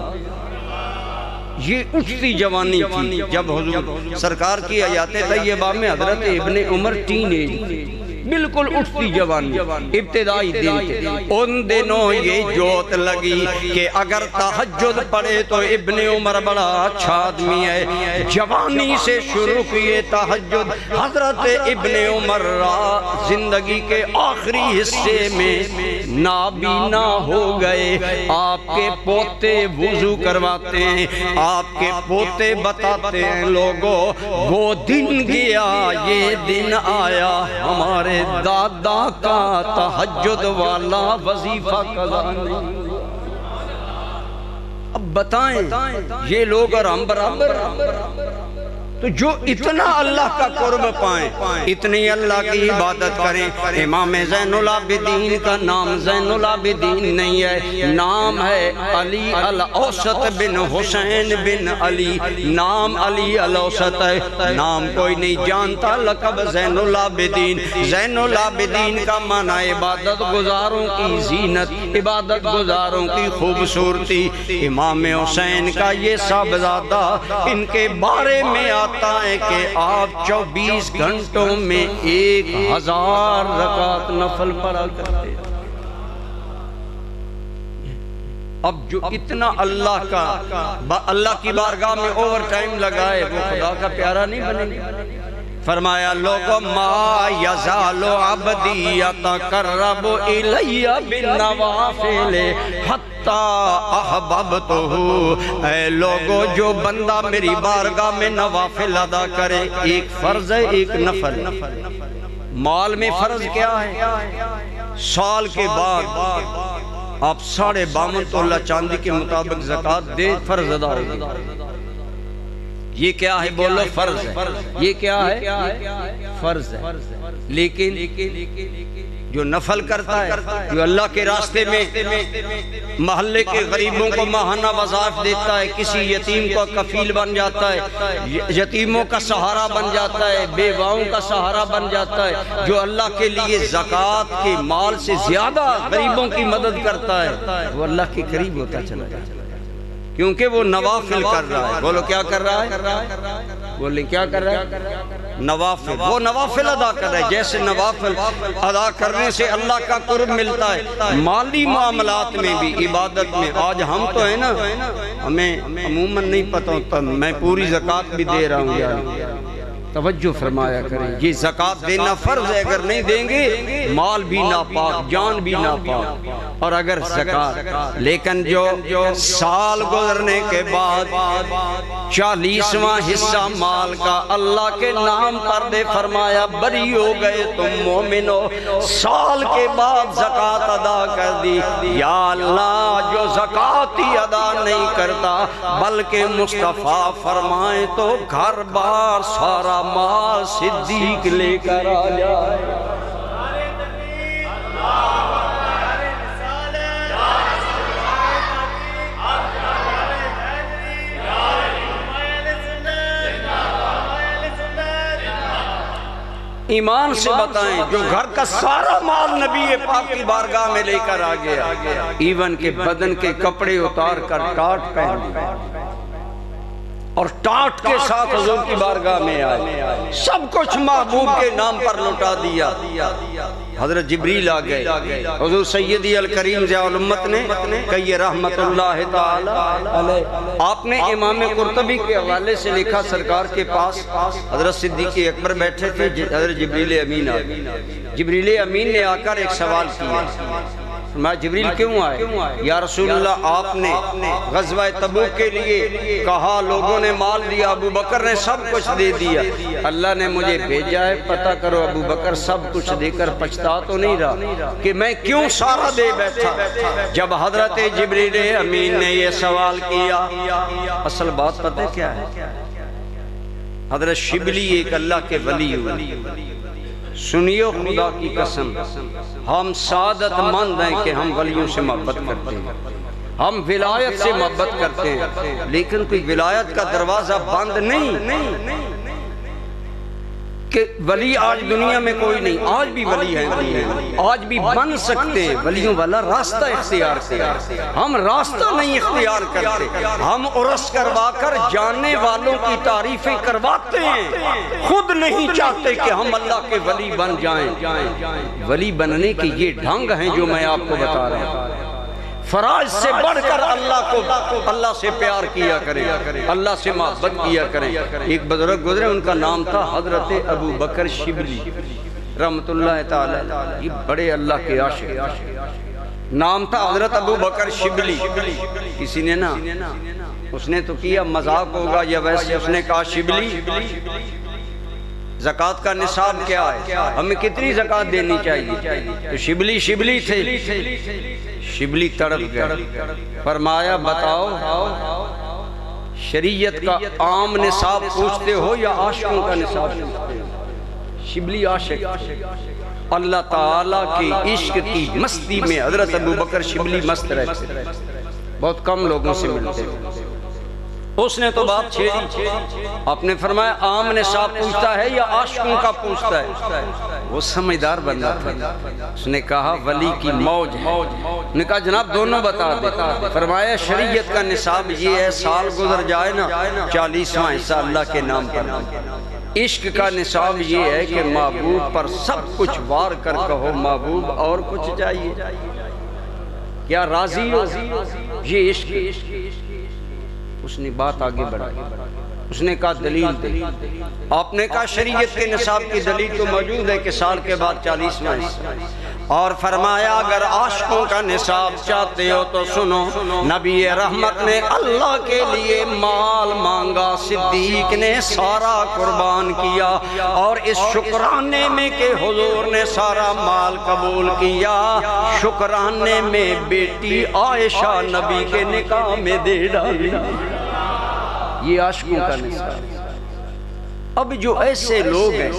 یہ اٹھتی جوانی تھی جب حضور سرکار کی حیات طیبہ میں حضرت ابن عمر ٹین ایج، بالکل اٹھتی جوانی، ابتدائی دن تھے۔ ان دنوں یہ جوت لگی کہ اگر تہجد پڑھے تو ابن عمر بڑا اچھا آدمی ہے۔ جوانی سے شروع کیے تہجد، حضرت ابن عمر زندگی کے آخری حصے میں نابینا ہو گئے۔ آپ کے پوتے وضو کرواتے ہیں، آپ کے پوتے بتاتے ہیں لوگوں وہ دن گیا یہ دن آیا، ہمارے دادا کا تہجد والا وظیفہ قضا نہیں۔ اب بتائیں یہ لوگ اور ہم برابر؟ تو جو اتنا اللہ کا قرب پائیں اتنی اللہ کی عبادت کریں۔ امام زین العابدین کا نام زین العابدین نہیں ہے، نام ہے علی الاوسط بن حسین بن علی، نام علی الاوسط ہے، نام کوئی نہیں جانتا، لقب زین العابدین۔ زین العابدین کا معنی عبادت گزاروں کی زینت، عبادت گزاروں کی خوبصورتی۔ امام حسین کا یہ صاحبزادہ، ان کے بارے میں آتا ہے کہ آپ 24 گھنٹوں میں 1000 رکعت نفل پڑھا کرتے ہیں۔ اب جو اتنا اللہ کی بارگاہ میں اوور ٹائم لگائے وہ خدا کا پیارا نہیں بنے گا۔ فرمایا لوگو ما یزال عبدی یتقرب الی بالنوافل حتی احببتہ، اے لوگو جو بندہ میری بارگاہ میں نوافل ادا کرے، ایک فرض ہے ایک نفل۔ مال میں فرض کیا ہے؟ سال کے بعد آپ 52 تولہ چاندی کے مطابق زکاة دے، فرض ادا ہوگی۔ یہ کیا ہے؟ بولو فرض ہے۔ یہ کیا ہے؟ فرض ہے۔ لیکن جو نفل کرتا ہے، جو اللہ کے راستے میں محلے کے غریبوں کو ماہانہ وظائف دیتا ہے، کسی یتیم کو کفیل بن جاتا ہے، یتیموں کا سہارا بن جاتا ہے، بیواؤں کا سہارا بن جاتا ہے، جو اللہ کے لیے زکاة کے مال سے زیادہ غریبوں کی مدد کرتا ہے، وہ اللہ کے قریب ہوتا چلا جاتا ہے، کیونکہ وہ نوافل کر رہا ہے۔ بولو کیا کر رہا ہے؟ بولیں کیا کر رہا ہے؟ نوافل۔ وہ نوافل ادا کر رہا ہے۔ جیسے نوافل ادا کرنے سے اللہ کا قرب ملتا ہے، مالی معاملات میں بھی، عبادت میں۔ آج ہم تو ہیں نا، ہمیں عموماً نہیں پتہ ہوتا، میں پوری زکاة بھی دے رہا ہوں یار، توجہ فرمایا کریں۔ یہ زکاة دینا فرض ہے، اگر نہیں دیں گے مال بھی ناپاک، جان بھی ناپاک۔ اور اگر زکاة، لیکن جو سال گزرنے کے بعد 40واں حصہ مال کا اللہ کے نام پر دے، فرمایا بری ہو گئے تم مومنو۔ سال کے بعد زکاة ادا کر دی، یا اللہ جو زکاة ہی ادا نہیں کرتا بلکہ مصطفیٰ فرمائے تو گھر بار سارا مال صدیق لے کر آ جائے۔ ایمان سے بتائیں، جو گھر کا سارا مال نبی پاک کی بارگاہ میں لے کر آ گیا، ایون کے بدن کے کپڑے اتار کر ٹاٹ پہن لی اور ٹاٹ کے ساتھ حضور کی بارگاہ میں آئے، سب کچھ محبوب کے نام پر لوٹا دیا۔ حضرت جبریل آ گئے، حضور سیدی الکریم ضیاء الامت نے کہی رحمت اللہ تعالی علیہ، آپ نے امام قرطبی کے حوالے سے لکھا، سرکار کے پاس حضرت صدیق اکبر بیٹھے تھے، حضرت جبریل امین آ گئے۔ جبریل امین نے آ کر ایک سوال کیا، فرمایا جبریل کیوں آئے؟ یا رسول اللہ آپ نے غزوہ تبوک کے لیے کہا، لوگوں نے مال دیا، ابو بکر نے سب کچھ دے دیا، اللہ نے مجھے بھیجا ہے پتہ کرو ابو بکر سب کچھ دے کر پچھتا تو نہیں رہا کہ میں کیوں سارا دے بیٹھا۔ جب حضرت جبریل امین نے یہ سوال کیا، اصل بات پتہ کیا ہے؟ حضرت شبلی ایک اللہ کے ولی ہوئے، سنیو خدا کی قسم، ہم سعادت مند ہیں کہ ہم ولیوں سے محبت کرتے ہیں، ہم ولایت سے محبت کرتے ہیں، لیکن کوئی ولایت کا دروازہ بند نہیں کہ ولی آج دنیا میں کوئی نہیں، آج بھی ولی ہیں، آج بھی بن سکتے ہیں۔ ولیوں والا راستہ اختیار کرتے، ہم راستہ نہیں اختیار کرتے، ہم عرس کروا کر جاننے والوں کی تعریفیں کرواتے ہیں، خود نہیں چاہتے کہ ہم اللہ کے ولی بن جائیں۔ ولی بننے کے یہ ڈھنگ ہیں جو میں آپ کو بتا رہا ہوں۔ فرائض سے بڑھ کر اللہ سے پیار کیا کریں، اللہ سے محبت کیا کریں۔ ایک بزرگ گزرے، ان کا نام تھا حضرت ابو بکر شبلی رحمت اللہ تعالی، یہ بڑے اللہ کے عاشق، نام تھا حضرت ابو بکر شبلی۔ کسی نے نا، اس نے تو کیا مذاق ہوگا یا ویسے، اس نے کہا شبلی زکاة کا نصاب کیا ہے، ہمیں کتنی زکاة دینی چاہیے؟ تو شبلی تھے، شبلی تڑپ گئے، فرمایا بتاؤ شریعت کا عام نصاب پوچھتے ہو یا عاشقوں کا نصاب پوچھتے ہو؟ شبلی عاشق اللہ تعالیٰ کی عشق کی مستی میں حضرت ابو بکر شبلی مست رہتے تھے، بہت کم لوگوں سے ملتے ہیں۔ اس نے تو بات چھیڑی، آپ نے فرمایا عام نصاب پوچھتا ہے یا عاشقوں کا پوچھتا ہے؟ وہ سمجھدار بندہ تھا، اس نے کہا ولی کی موج ہے، نے کہا جناب دونوں بتا دے۔ فرمایا شریعت کا نصاب یہ ہے سال گزر جائے نا 40واں حصہ اللہ کے نام پر، عشق کا نصاب یہ ہے کہ محبوب پر سب کچھ وار کر کہو محبوب اور کچھ چاہیے، کیا راضی ہو؟ یہ عشق۔ اس نے بات آگے بڑھائی، اس نے کہا دلیل دے۔ آپ نے کہا شریعت کے نصاب کی دلیل تو موجود ہے کہ سال کے بعد 40واں حصہ، اور فرمایا اگر عاشقوں کا نصاب چاہتے ہو تو سنو، نبی رحمت نے اللہ کے لیے مال مانگا، صدیق نے سارا قربان کیا، اور اس شکرانے میں کہ حضور نے سارا مال قبول کیا، شکرانے میں بیٹی عائشہ نبی کے نکاح میں دے ڈالی۔ یہ عاشقوں کا نصاب۔ اب جو ایسے لوگ ہیں،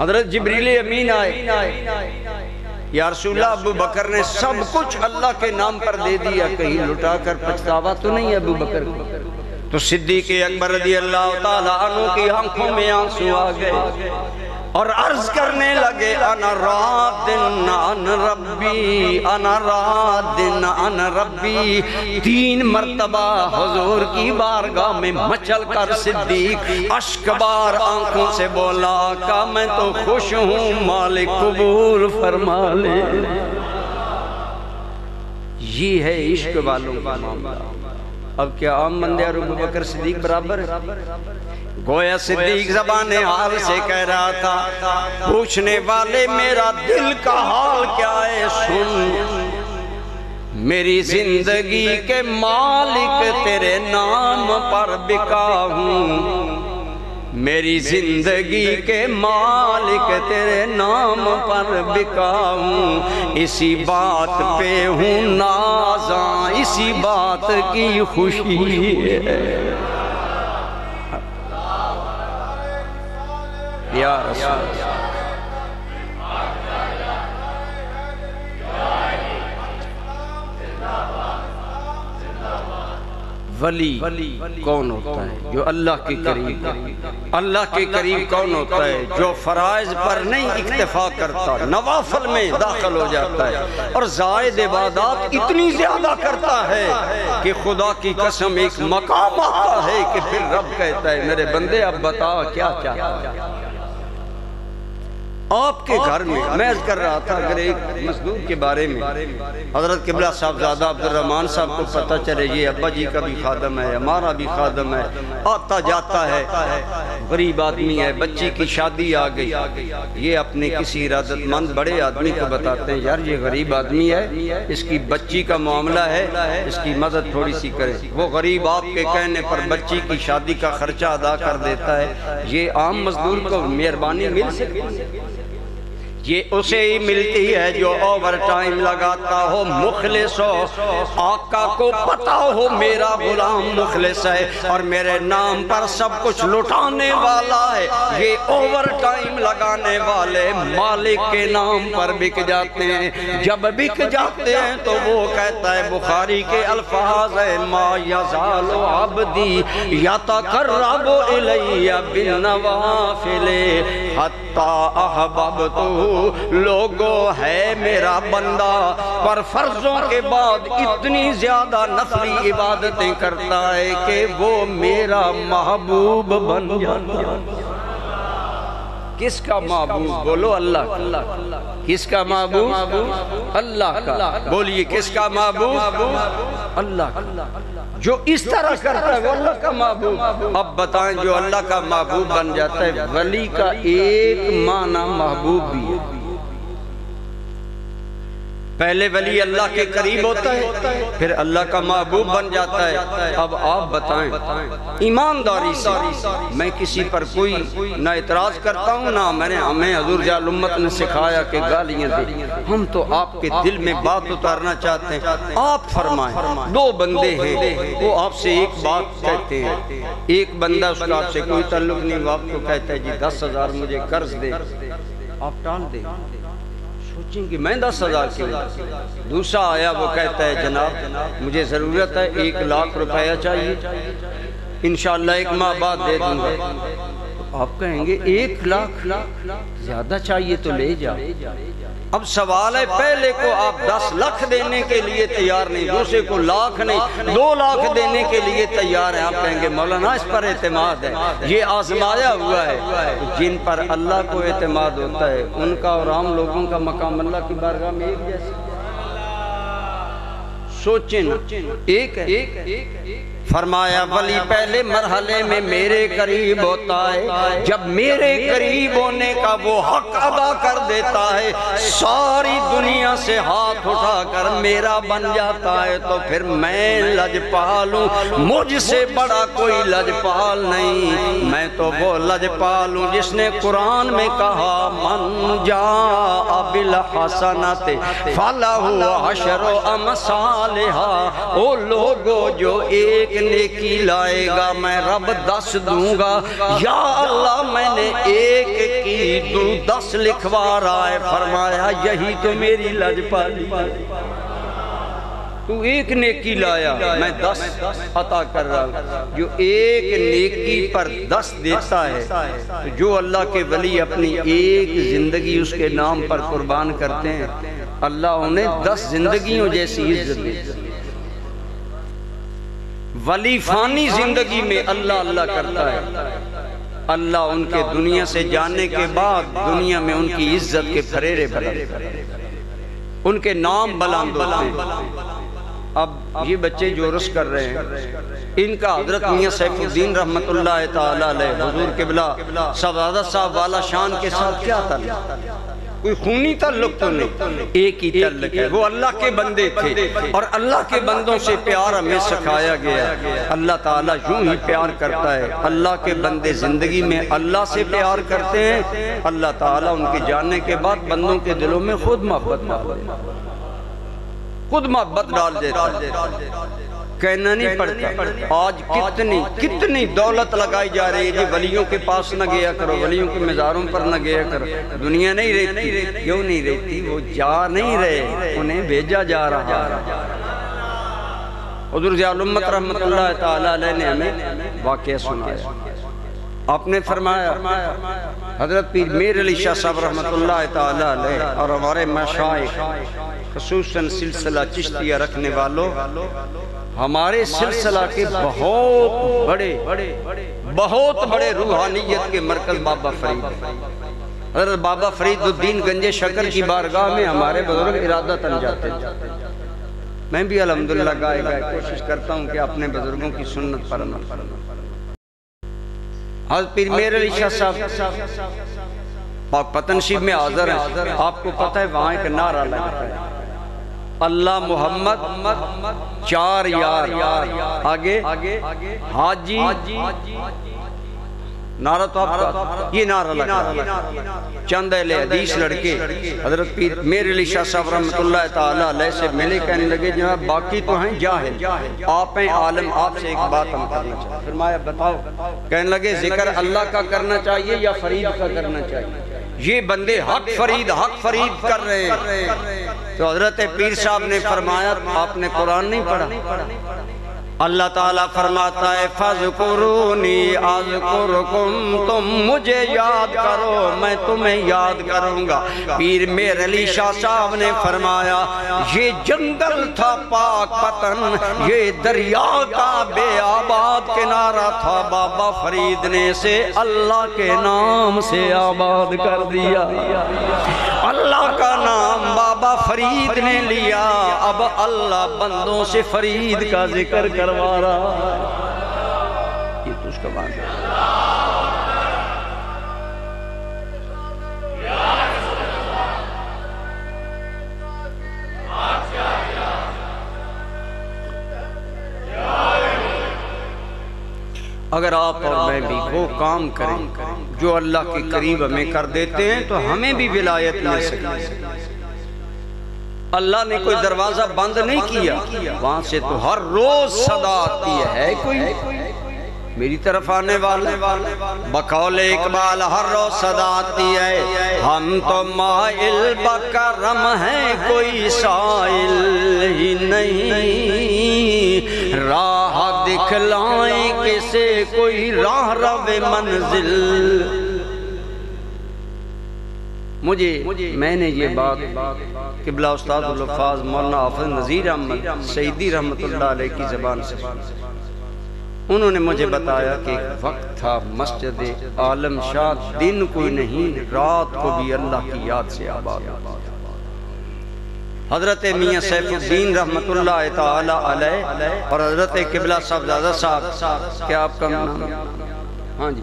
حضرت جبریل امین آئے، یا رسول اللہ ابو بکر نے سب کچھ اللہ کے نام پر دے دیا، کہیں لٹا کر پچھتاوا تو نہیں ابو بکر کو؟ تو صدیق اکبر رضی اللہ تعالیٰ عنہ کی آنکھوں میں آنسو آ گئے اور عرض کرنے لگے انا رادن عن ربی، انا رادن عن ربی۔ 3 مرتبہ حضور کی بارگاہ میں مچل کر صدیق اشک بار آنکھوں سے بولا آقا میں تو خوش ہوں، مالک قبول فرما لے۔ یہ ہے عشق والوں کا معاملہ۔ اب کیا عام بندے اور ابو بکر صدیق برابر ہے؟ گویا صدیق زبان حال سے کہہ رہا تھا پوچھنے والے میرا دل کا حال کیا ہے سن، میری زندگی کے مالک تیرے نام پر بکا ہوں، میری زندگی کے مالک تیرے نام پر بکا ہوں، اسی بات پہ ہوں نازاں، اسی بات کی خوشی ہے۔ یا رسول اللہ ولی کون ہوتا ہے؟ جو اللہ کے قریب ہے۔ اللہ کے قریب کون ہوتا ہے؟ جو فرائض پر نہیں اکتفا کرتا، نوافل میں داخل ہو جاتا ہے، اور زائد عبادات اتنی زیادہ کرتا ہے کہ خدا کی قسم ایک مقام آتا ہے کہ پھر رب کہتا ہے میرے بندے اب بتا کیا چاہتا ہے۔ آپ کے گھر میں عرض کر رہا تھا اگر ایک مزدور کے بارے میں حضرت قبلہ صاحبزادہ عبد الرحمن صاحب کو پتہ چلے یہ ابا جی کا بھی خادم ہے، ہمارا بھی خادم ہے، آتا جاتا ہے، غریب آدمی ہے، بچی کی شادی آ گئی، یہ اپنے کسی ارادت مند بڑے آدمی کو بتاتے ہیں یار یہ غریب آدمی ہے، اس کی بچی کا معاملہ ہے، اس کی مدد تھوڑی سی کرے۔ وہ غریب آپ کے کہنے پر بچی کی شادی کا خرچہ ادا کر دیتا ہے۔ یہ عام مزدور کو مہربانی مل سکتی ہے؟ یہ اسے ہی ملتی ہے جو اوور ٹائم لگاتا ہو، مخلص ہو، آقا کو پتا ہو میرا غلام مخلص ہے اور میرے نام پر سب کچھ لٹانے والا ہے۔ یہ اوور ٹائم لگانے والے مالک کے نام پر بک جاتے ہیں، جب بک جاتے ہیں تو وہ کہتا ہے بخاری کے الفاظ ہے ما یزال عبدی یتقرب الی بالنوافل حتی احببتہ، لوگو ہے میرا بندہ پر فرضوں کے بعد اتنی زیادہ نفلی عبادتیں کرتا ہے کہ وہ میرا محبوب بن جاتا ہے۔ کس کا محبوب؟ بولو اللہ کا۔ کس کا محبوب؟ اللہ کا۔ بولیے کس کا محبوب؟ اللہ کا۔ جو اس طرح کرتا ہے وہ اللہ کا محبوب۔ اب بتائیں جو اللہ کا محبوب بن جاتا ہے، ولی کا ایک معنی محبوب بھی ہے۔ پہلے ولی اللہ کے قریب ہوتا ہے، پھر اللہ کا محبوب بن جاتا ہے۔ اب آپ بتائیں ایمانداری سے، میں کسی پر کوئی نہ اعتراض کرتا ہوں، نہ ہمیں حضور جلال امت نے سکھایا کہ گالیاں دیں، ہم تو آپ کے دل میں بات اتارنا چاہتے ہیں۔ آپ فرمائیں، دو بندے ہیں، وہ آپ سے ایک بات کہتے ہیں، ایک بندہ اس کا آپ سے کوئی تعلق نہیں، وہ آپ کو کہتا ہے جی 10,000 مجھے قرض دے، آپ ٹال دیں، سوچیں کہ میں 10,000 کیوں؟ دوسرا آیا، وہ کہتا ہے جناب مجھے ضرورت ہے 1,00,000 روپیہ چاہیے، انشاءاللہ 1 ماہ بعد دے دوں گا۔ آپ کہیں گے 1,00,000 زیادہ چاہیے تو لے جا۔ اب سوال ہے، پہلے کو آپ 10 لاکھ دینے کے لیے تیار نہیں، دوسرے کو 1,00,000 نہیں 2,00,000 دینے کے لیے تیار ہیں۔ آپ کہیں گے مولانا اس پر اعتماد ہے، یہ آزمایا ہوا ہے۔ جن پر اللہ کو اعتماد ہوتا ہے ان کا اور عام لوگوں کا مقام اللہ کی بارگاہ میں ایک جیسا۔ سوچیں نا، ایک ہے۔ فرمایا ولی پہلے مرحلے میں میرے قریب ہوتا ہے، جب میرے قریب ہونے کا وہ حق ادا کر دیتا ہے، ساری دنیا سے ہاتھ اٹھا کر میرا بن جاتا ہے، تو پھر میں لجپال ہوں، مجھ سے بڑا کوئی لجپال نہیں۔ میں تو وہ لجپال ہوں جس نے قرآن میں کہا من جاء بالحسنۃ فلہ عشر امثالھا، او لوگو جو ایک نیکی لائے گا میں رب 10 دوں گا۔ یا اللہ میں نے ایک کی تو 10 لکھوا رہا ہے۔ فرمایا یہی تو میری لجپالی ہے، تو ایک نیکی لایا میں 10 عطا کر رہا ہوں۔ جو ایک نیکی پر 10 دیتا ہے، تو جو اللہ کے ولی اپنی ایک زندگی اس کے نام پر قربان کرتے ہیں، اللہ انہیں 10 زندگیوں جیسی عزت دیتا ہے۔ ولی فانی زندگی میں اللہ اللہ کرتا ہے، اللہ ان کے دنیا سے جانے کے بعد دنیا میں ان کی عزت کے پھریرے بلند، ان کے نام بلند ہوتے ہیں۔ اب یہ بچے جو عرس کر رہے ہیں، ان کا حضرت میاں سیف الدین رحمت اللہ تعالی علیہ حضور قبلہ سعادت صاحب والا شان کے ساتھ کیا تعلق؟ کوئی خونی تعلق تو نہیں، ایک ہی تعلق ہے، وہ اللہ کے بندے تھے، اور اللہ کے بندوں سے پیار ہمیں سکھایا گیا۔ اللہ تعالیٰ یوں ہی پیار کرتا ہے، اللہ کے بندے زندگی میں اللہ سے پیار کرتے ہیں، اللہ تعالیٰ ان کے جانے کے بعد بندوں کے دلوں میں خود محبت ڈال دیتا ہے۔ کہنا نہیں پڑتا آج کتنی دولت لگائی جا رہی ہے جی ولیوں کے پاس نہ گیا کرو، ولیوں کے مزاروں پر نہ گیا کرو۔ دنیا نہیں رہتی، کیوں نہیں رہتی؟ وہ جا نہیں رہے، انہیں بھیجا جا رہا ہے۔ حضور جلال امت رحمت اللہ تعالی علیہ نے ہمیں واقعہ سنایا۔ آپ نے فرمایا حضرت پیر میر علی شاہ صاحب رحمت اللہ تعالی علیہ اور ہمارے مشائخ، خصوصاً سلسلہ چشتیہ رکھنے والوں، ہمارے سلسلہ کے بہت بڑے روحانیت کے مرکز بابا فرید، حضرت بابا فرید الدین گنج شکر کی بارگاہ میں ہمارے بزرگ ارادتاً جاتے ہیں۔ میں بھی الحمدللہ گائے کوشش کرتا ہوں کہ اپنے بزرگوں کی سنت پر عمل کروں۔ حضرت پیر میر علی شاہ صاحب پاک پتن شیب میں حاضر ہیں۔ آپ کو پتہ ہے وہاں ایک نعرہ لگتا ہے، اللہ محمد 4 یار، آگے حاجی، نعرہ تو آپ کا یہ نعرہ لگا۔ چند اہل حدیث لڑکے حضرت پیر میر علی شاہ صاحب رحمت اللہ تعالی علیہ سے ملے، کہنے لگے جناب باقی تو ہیں جاہل، آپ ہیں عالم، آپ سے ایک بات ہم کرنا چاہتے۔ فرمایا بتاؤ۔ کہنے لگے ذکر اللہ کا کرنا چاہیے یا فرید کا کرنا چاہیے؟ یہ بندے حق فرید کر رہے ہیں۔ تو حضرت پیر صاحب نے فرمایا آپ نے قرآن نہیں پڑھا؟ اللہ تعالیٰ فرماتا ہے فَذْكُرُونِي أَذْكُرْكُمْ، تم مجھے یاد کرو میں تمہیں یاد کروں گا۔ پیر میر علی شاہ صاحب نے فرمایا یہ جنگل تھا پاک پتن، یہ دریا کا بے آباد کنارہ تھا، بابا فرید نے اسے اللہ کے نام سے آباد کر دیا۔ اللہ کا نام بابا فرید نے لیا، اب اللہ بندوں سے فرید کا ذکر کروا رہا۔ یہ تو اس کا بات ہے۔ اگر آپ اور میں بھی وہ کام کریں جو اللہ کے قریب ہمیں کر دیتے ہیں تو ہمیں بھی ولایت مل سکتی ہے۔ اللہ نے کوئی دروازہ بند نہیں کیا، وہاں سے تو ہر روز صدا آتی ہے کوئی میری طرف آنے والے، بقول اقبال ہر روز صدا آتی ہے، ہم تو مائل بکرم ہیں کوئی سائل ہی نہیں، راہ دکھلائیں کسے کوئی راہ رو منزل۔ میں نے یہ بات قبلہ استاد الحفاظ مولانا حافظ نذیر احمد سعیدی رحمت اللہ علیہ کی زبان سے، انہوں نے مجھے بتایا کہ ایک وقت تھا مسجد عالم شاہ دن کوئی نہیں رات کو بھی اللہ کی یاد سے آباد۔ حضرت میاں سیف الدین رحمت اللہ تعالی علیہ اور حضرت قبلہ صاحبزادہ صاحب، کیا آپ کا نام؟ ہاں جی،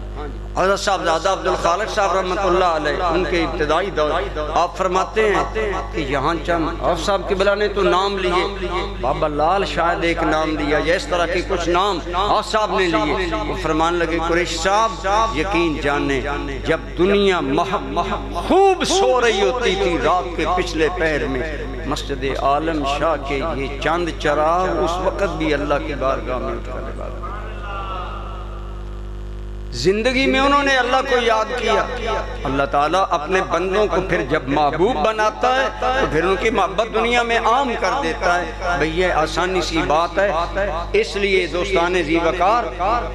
حضرت صاحبزادہ عبدالخالق صاحب رحمت اللہ علیہ، ان کے ابتدائی دور آپ فرماتے ہیں کہ یہاں چند اور صاحب قبلہ نے تو نام لیے، بابا لال شاید ایک نام دیا یا اس طرح کے کچھ نام آپ صاحب نے لیے، وہ فرمان لگے قریش صاحب یقین جانے جب دنیا خوب سو رہی ہوتی تھی رات کے پچھلے پہر میں، مسجد عالم شاہ کے یہ چاند چراغ اس وقت بھی اللہ کی بارگاہ میں اٹھ کر لگا۔ زندگی میں انہوں نے اللہ کو یاد کیا۔ اللہ تعالیٰ اپنے بندوں کو پھر جب محبوب بناتا ہے تو پھر ان کی محبت دنیا میں عام کر دیتا ہے۔ بھئی یہ آسانی سی بات ہے، اس لیے دوستان ذی وقار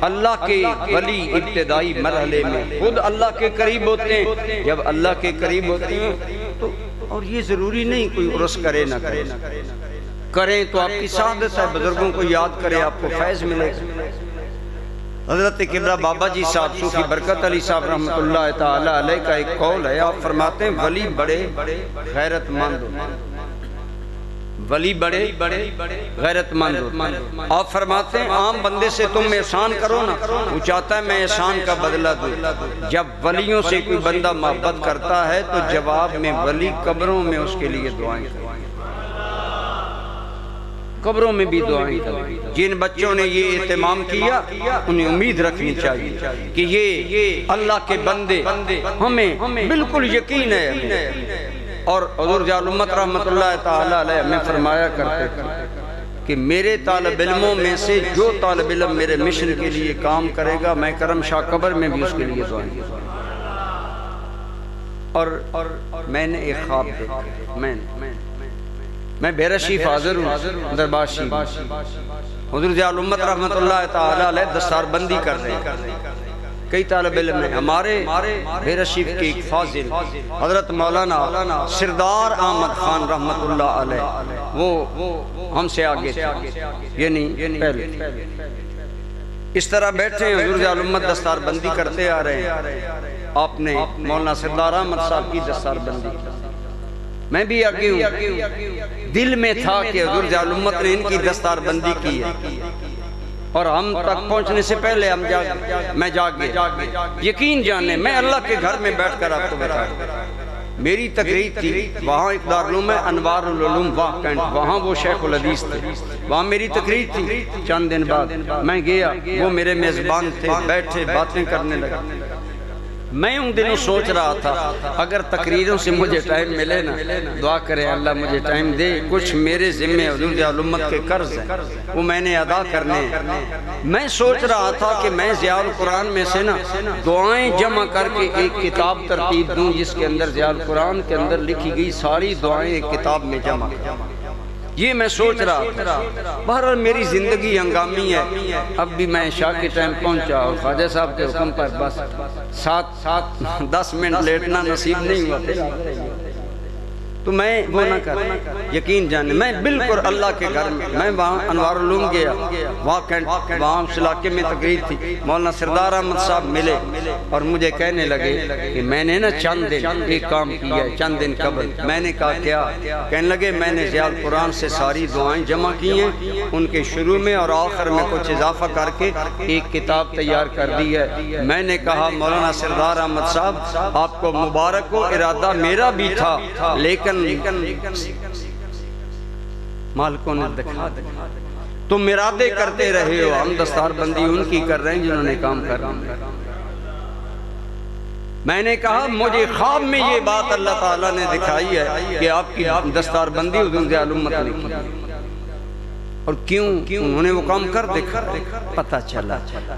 اللہ کے ولی ابتدائی مرحلے میں خود اللہ کے قریب ہوتے ہیں۔ جب اللہ کے قریب ہوتے ہیں تو اور یہ ضروری نہیں کوئی عرس کرے نہ کرے، کریں تو آپ کی سعادت ہے، بزرگوں کو یاد کریں آپ کو فیض ملے گا۔ حضرت قبلہ بابا جی صاحب صوفی برکت علی صاحب رحمت اللہ تعالی علیہ کا ایک قول ہے، آپ فرماتے ہیں ولی بڑے غیرت مند ولی بڑے غیرت مند، آپ فرماتے ہیں عام بندے سے تم احسان کرو نا، وہ چاہتا ہے میں احسان کا بدلہ دوں۔ جب ولیوں سے کوئی بندہ محبت کرتا ہے تو جواب میں ولی قبروں میں اس کے لیے دعائیں کریں، قبروں میں بھی دعائیں کریں۔ جن بچوں نے یہ اہتمام کیا انہیں امید رکھنی چاہیے کہ یہ اللہ کے بندے ہمیں بالکل یقین ہے۔ اور حضور جلال امت رحمت اللہ تعالی علیہ ہمیں فرمایا کرتے تھے کہ میرے طالب علموں میں سے جو طالب علم میرے مشن کے لیے کام کرے گا میں کرم شاہ قبر میں بھی اس کے لیے دعائیں کروں۔ اور میں نے ایک خواب دیکھا، میں بیرہ شریف حاضر ہوں دربار شریف، حضور جلال امت رحمت اللہ تعالی علیہ دستار بندی کر رہے ہیں، کئی طالب علم ہیں ہمارے بیرہ شریف کے ایک فاضل حضرت مولانا سردار احمد خان رحمت اللہ علیہ، وہ ہم سے آگے تھے، یعنی پہلے اس طرح بیٹھے ہیں، حضور جلال امت دستار بندی کرتے آ رہے ہیں، آپ نے مولانا سردار احمد صاحب کی دستار بندی کی، میں بھی آگے ہوں، دل میں تھا کہ حضور جلال امت نے ان کی دستار بندی کی ہے اور ہم تک پہنچنے سے پہلے میں جاگ گیا۔ یقین جانے میں اللہ کے گھر میں بیٹھ کر آپ کو بتا دوں، میری تقریر تھی وہاں ایک دارالعلوم ہے انوار العلوم واہ کینٹ، وہاں وہ شیخ الحدیث تھے، وہاں میری تقریر تھی۔ چند دن بعد میں گیا، وہ میرے میزبان تھے، بیٹھے باتیں کرنے لگے۔ میں ان دنوں سوچ رہا تھا اگر تقریروں سے مجھے ٹائم ملے نا، دعا کریں اللہ مجھے ٹائم دے، کچھ میرے ذمہ حضور جلال امت کے قرض ہیں وہ میں نے ادا کرنے ہیں۔ میں سوچ رہا تھا کہ میں ضیاء القرآن میں سے نا دعائیں جمع کر کے ایک کتاب ترتیب دوں جس کے اندر ضیاء القرآن کے اندر لکھی گئی ساری دعائیں ایک کتاب میں جمع کروں، یہ میں سوچ رہا تھا۔ بہرحال میری زندگی ہنگامی ہے، اب بھی میں عشاء کے ٹائم پہنچا اور خواجہ صاحب کے حکم پر بس 7-10 منٹ لیٹنا نصیب نہیں ہوا تو میں وہ نہ کر، یقین جانے میں بالکل اللہ کے گھر میں وہاں انوار العلوم گیا، وہاں اس علاقے میں تقریر تھی، مولانا سردار احمد صاحب ملے اور مجھے کہنے لگے کہ میں نے نا چند دن ایک کام کیا ہے، چند دن قبل۔ میں نے کہا کیا؟ کہنے لگے میں نے ضیاء القرآن سے ساری دعائیں جمع کی ہیں، ان کے شروع میں اور آخر میں کچھ اضافہ کر کے ایک کتاب تیار کر دی ہے۔ میں نے کہا مولانا سردار احمد صاحب آپ کو مبارک ہو، ارادہ میرا بھی تھا لیکن مالکوں نے دکھا تم ارادے کرتے رہے ہو، ہم دستار بندی ان کی کر رہے ہیں جنہوں نے کام کرنا ہے۔ میں نے کہا مجھے خواب میں یہ بات اللہ تعالیٰ نے دکھائی ہے کہ آپ کی دستار بندی حضور ضیاء الامت نے کی، اور کیوں انہوں نے وہ کام کر دکھا، پتہ چلا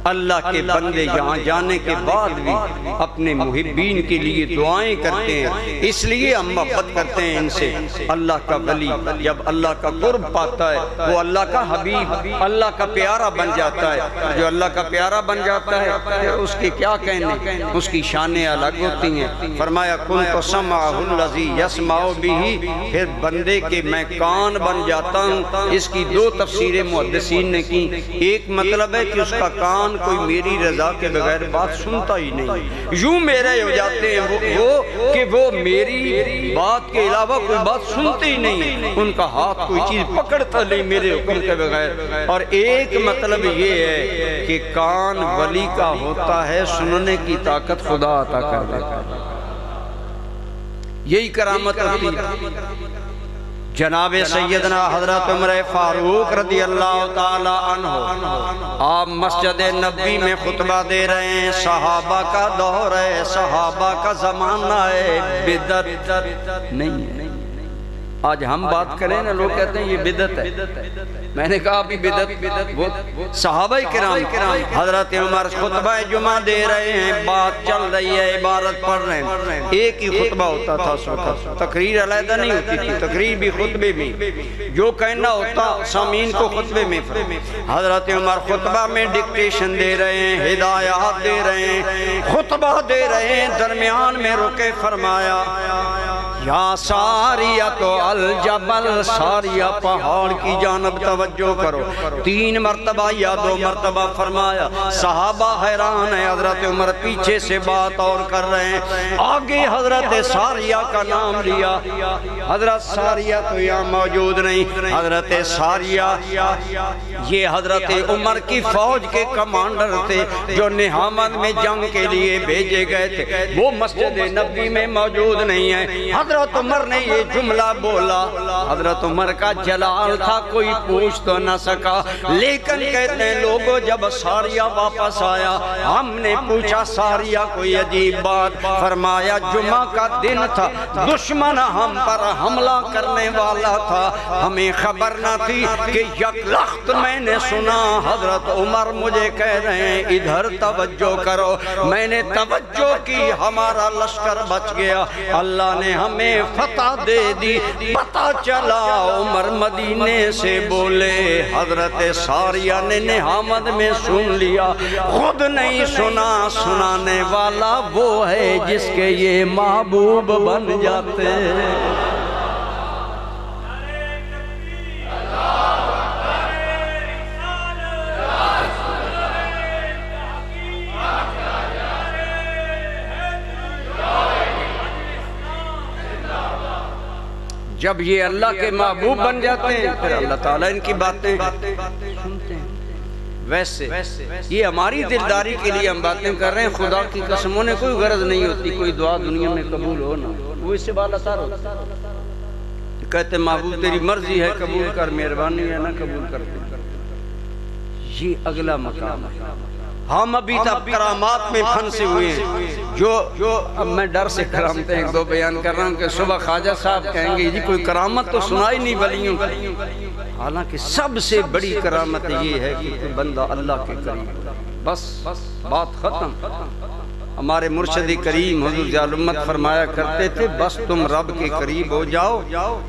اللہ کے بندے یہاں جانے کے بعد بھی اپنے محبین کے لیے دعائیں کرتے ہیں، اس لیے ہم محبت کرتے ہیں ان سے۔ اللہ کا ولی جب اللہ کا قرب پاتا ہے وہ اللہ کا حبیب، اللہ کا پیارا بن جاتا ہے۔ جو اللہ کا پیارا بن جاتا ہے اس کے کیا کہنے، اس کی شانیں الگ ہوتی ہیں۔ فرمایا کنت سمعہ الذی یسمع بہ، پھر بندے کے میں کان بن جاتا ہوں۔ اس کی دو تفسیر محدثین نے کی، ایک مطلب ہے کہ اس کا کان کوئی میری رضا کے بغیر بات سنتا ہی نہیں، یوں میرے ہو جاتے ہیں وہ کہ وہ میری بات کے علاوہ کوئی بات سنتے ہی نہیں، ان کا ہاتھ کوئی چیز پکڑتا نہیں میرے حکم کے بغیر۔ اور ایک مطلب یہ ہے کہ کان ولی کا ہوتا ہے، سننے کی طاقت خدا عطا کر دیتا ہے، یہی کرامت ہوتی ہے۔ جناب سیدنا حضرت عمر فاروق رضی اللہ تعالی عنہ آپ مسجد نبی میں خطبہ دے رہے ہیں، صحابہ کا دور ہے، صحابہ کا زمانہ ہے، بدعت نہیں ہے۔ آج ہم بات کریں نا، لوگ کہتے ہیں یہ بدعت ہے، میں نے کہا ابھی بدعت وہ صحابہ کرام حضرت عمر خطبہ جمعہ دے رہے ہیں، بات چل رہی ہے، عبارت پڑھ رہے ہیں، ایک ہی خطبہ ہوتا تھا اس وقت، تقریر علیحدہ نہیں ہوتی تھی، تقریر بھی خطبے بھی، جو کہنا ہوتا سامعین کو خطبے میں۔ حضرت عمر خطبہ میں ڈکٹیشن دے رہے ہیں، ہدایات دے رہے ہیں، خطبہ دے رہے ہیں، درمیان میں رکے فرمایا یا ساریہ تو الجبل، ساریہ پہاڑ کی جانب توجہ کرو، 3 مرتبہ یا 2 مرتبہ فرمایا۔ صحابہ حیران ہیں، حضرت عمر پیچھے سے بات اور کر رہے ہیں، آگے حضرت ساریہ کا نام لیا۔ حضرت ساریہ تو یہاں موجود نہیں، حضرت ساریہ یہ حضرت عمر کی فوج کے کمانڈر تھے جو نہامت میں جنگ کے لیے بھیجے گئے تھے، وہ مسجد نبی میں موجود نہیں ہیں۔ حضرت عمر نے یہ جملہ بولا، حضرت عمر کا جلال تھا، کوئی پوچھ تو نہ سکا، لیکن کہتے ہیں لوگوں جب ساریہ واپس آیا، ہم نے پوچھا ساریہ کوئی عجیب بات، فرمایا جمعہ کا دن تھا، دشمن ہم پر حملہ کرنے والا تھا، ہمیں خبر نہ تھی کہ یک لخت میں نے سنا حضرت عمر مجھے کہہ رہے ہیں ادھر توجہ کرو، میں نے توجہ کی، ہمارا لشکر بچ گیا، اللہ نے ہمیں فتح دے دی۔ پتہ چلا عمر مدینے سے بولے، حضرت ساریہ نے نہامت میں سن لیا، خود نہیں سنا، سنانے والا وہ ہے جس کے یہ محبوب بن جاتے ہیں۔ جب یہ اللہ کے محبوب بن جاتے ہیں پھر اللہ تعالیٰ ان کی باتیں سنتے ہیں۔ ویسے یہ ہماری دلداری کے لیے ہم باتیں کر رہے ہیں، خدا کی قسم انہیں کوئی غرض نہیں ہوتی کوئی دعا دنیا میں قبول ہو نہ، وہ اس سے بالاتر ہوتا، کہتے محبوب تیری مرضی ہے قبول کر، مہربانی ہے نہ قبول کرتے۔ یہ اگلا مقام ہے۔ ہم ابھی تک کرامات میں پھنسے ہوئے ہیں، جو اب میں ڈر سے کرامتیں ایک دو بیان کر رہا ہوں کہ صبح خواجہ صاحب کہیں گے جی کوئی کرامت تو سنائی نہیں ولیوں کی، حالانکہ سب سے بڑی کرامت یہ ہے کہ کوئی بندہ اللہ کے قریب، بس بات ختم۔ ہمارے مرشد کریم حضور ضیاء الامت فرمایا کرتے تھے بس تم رب کے قریب ہو جاؤ،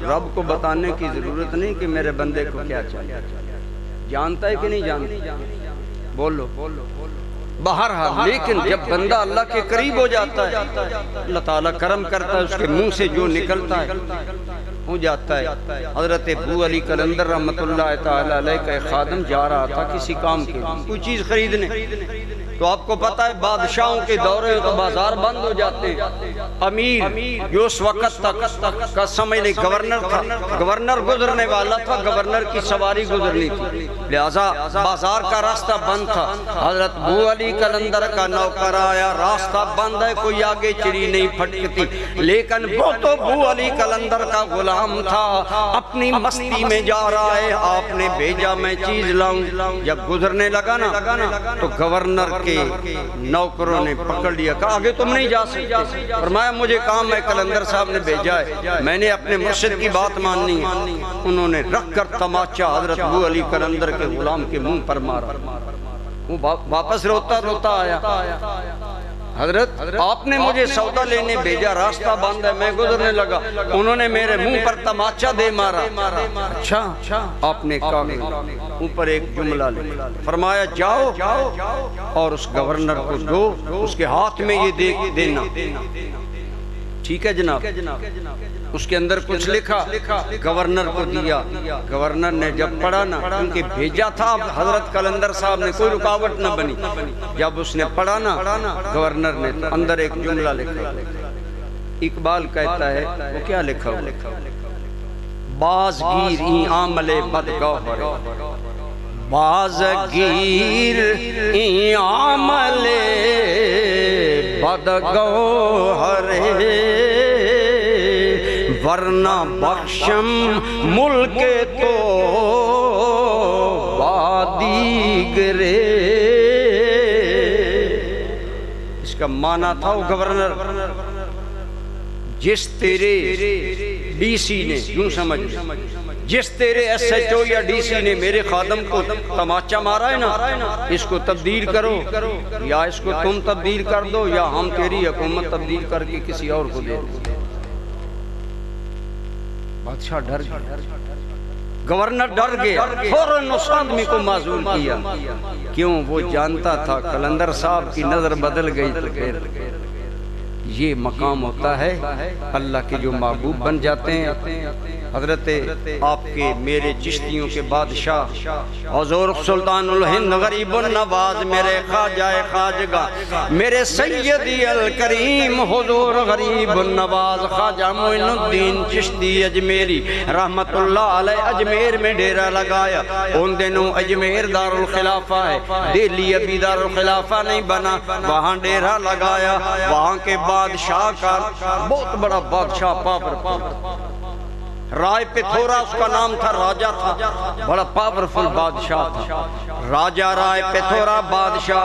رب کو بتانے کی ضرورت نہیں کہ میرے بندے کو کیا چاہیے، جانتا ہے کہ نہیں جانتا، بولو بہرحال۔ لیکن جب بندہ اللہ کے قریب ہو جاتا ہے اللہ تعالیٰ کرم کرتا ہے، اس کے منہ سے جو نکلتا ہے ہو جاتا ہے۔ حضرت ابو علی قلندر رحمت اللہ تعالیٰ علیہ کا ایک خادم جا رہا تھا کسی کام کے لیے، کوئی چیز خریدنے، تو آپ کو پتا ہے بادشاہوں کے دورے تو بازار بند ہو جاتے ہیں. امیر جو اس وقت تک کا سمجھ لے گورنر تھا، گورنر گزرنے والا تھا، گورنر کی سواری گزرنی تھی، لہذا بازار کا راستہ بند تھا. حضرت ابو علی قلندر کا نوکر آیا، راستہ بند ہے، کوئی آگے چری نہیں پھٹکتی، لیکن وہ تو ابو علی قلندر کا غلام تھا، اپنی مستی میں جا رہا ہے. آپ نے بھیجا میں چیز لاؤں. جب گزرنے لگا نا تو گورنر کے نوکروں نے پکڑ لیا، کہا آگے تم نہیں جا سکتے. فرمایا مجھے کام ہے، قلندر صاحب نے بھیجا ہے، میں نے اپنے مرشد کی بات ماننی ہے. انہوں نے رکھ کر تماچا حضرت ابو علی قلندر کے غلام کے منہ پر مارا. وہ واپس روتا روتا آیا، حضرت آپ نے مجھے سودا لینے بھیجا، راستہ بند ہے، میں گزرنے لگا، انہوں نے میرے منہ پر تماچا دے مارا. اچھا آپ نے کہا اوپر ایک جملہ لکھا، فرمایا جاؤ اور اس گورنر کو دو، اس کے ہاتھ میں یہ دے دینا. ٹھیک ہے جناب. اس کے اندر کچھ لکھا، گورنر کو دیا. گورنر نے جب پڑھا نا، کیونکہ بھیجا تھا حضرت قلندر صاحب نے، کوئی رکاوٹ نہ بنی. جب اس نے پڑھا نا گورنر نے، تو اندر ایک جملہ لکھا. اقبال کہتا ہے وہ کیا لکھا ہوا، بازگیر این عامل بدگوہر، بازگیر این عامل بدگوہر، ورنہ بخشم ملک تو بادیگرے. اس کا معنی تھا وہ گورنر جس تیرے ڈی سی نے، یوں سمجھ جس تیرے ایس ایچ او یا ڈی سی نے میرے خادم کو تماچا مارا ہے نا، اس کو تبدیل کرو، یا اس کو تم تبدیل کر دو، یا ہم تیری حکومت تبدیل کر کے کسی اور کو دے دو. بادشاہ ڈر گیا، گورنر ڈر گیا، فوراً اس آدمی کو معزول کیا. کیوں؟ وہ جانتا تھا قلندر صاحب کی نظر بدل گئی تو پھر یہ مقام ہوتا ہے اللہ کے جو محبوب بن جاتے ہیں. حضرت آپ کے میرے چشتیوں کے بادشاہ حضور سلطان الہند غریب النواز میرے خواجہ خواجگاہ میرے سیدی الکریم حضور غریب النواز خواجہ معین الدین چشتی اجمیری رحمت اللہ علیہ اجمیر میں ڈیرہ لگایا. ان دنوں اجمیر دارالخلافہ ہے، دہلی ابھی دارالخلافہ نہیں بنا، وہاں ڈیرہ لگایا. وہاں کے بادشاہ کا بہت بڑا بادشاہ پاور رائے پتھورا اس کا نام تھا، راجہ تھا، بڑا پاورفل بادشاہ تھا. راجہ رائے پتھورا بادشاہ،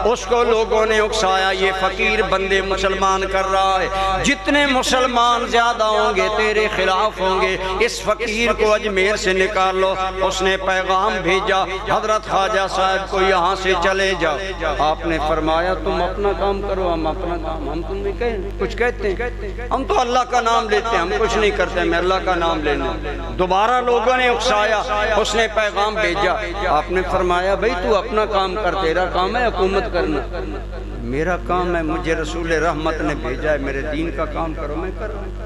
اس کو لوگوں نے اکسایا یہ فقیر بندے مسلمان کر رہا ہے، جتنے مسلمان زیادہ ہوں گے تیرے خلاف ہوں گے، اس فقیر کو اجمیر سے نکال لو. اس نے پیغام بھیجا حضرت خواجہ صاحب کو یہاں سے چلے جاؤ. آپ نے فرمایا تم اپنا کام کرو، ہم اپنا کام، ہم تم نہیں کچھ کہتے ہیں، ہم تو اللہ کا نام لیتے ہیں، ہم کچھ نہیں کرتے، میں اللہ کا نام لینا. دوبارہ لوگوں نے اکسایا، اس نے پیغام بھیجا. آپ نے فرمایا بھئی تو اپنا کام کر، تیرا کام ہے حکومت کرنا، میرا کام ہے، مجھے رسول رحمت نے بھیجا ہے، میرے دین کا کام کرو، میں کر رہا ہوں.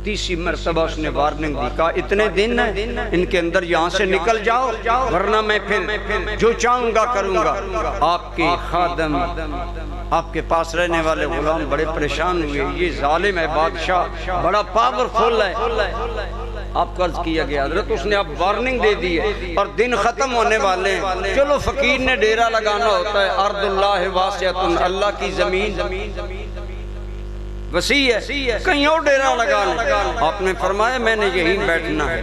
تیسری مرتبہ اس نے وارننگ دی، کہا اتنے دن ہیں ان کے اندر یہاں سے نکل جاؤ، ورنہ میں پھر جو چاہوں گا کروں گا. آپ کے خادم، آپ کے پاس رہنے والے غلام بڑے پریشان ہوئے، یہ ظالم ہے بادشاہ، بڑا پاورفل ہے. آپ کو عرض کیا گیا حضرت اس نے اب وارننگ دے دی ہے اور دن ختم ہونے والے ہیں. چلو فقیر نے ڈیرہ لگانا ہوتا ہے، ارض اللہ واسعۃ، اللہ کی زمین وسیع ہے، کہیں اور ڈیرہ لگا لیں. آپ نے فرمایا میں نے یہیں بیٹھنا ہے.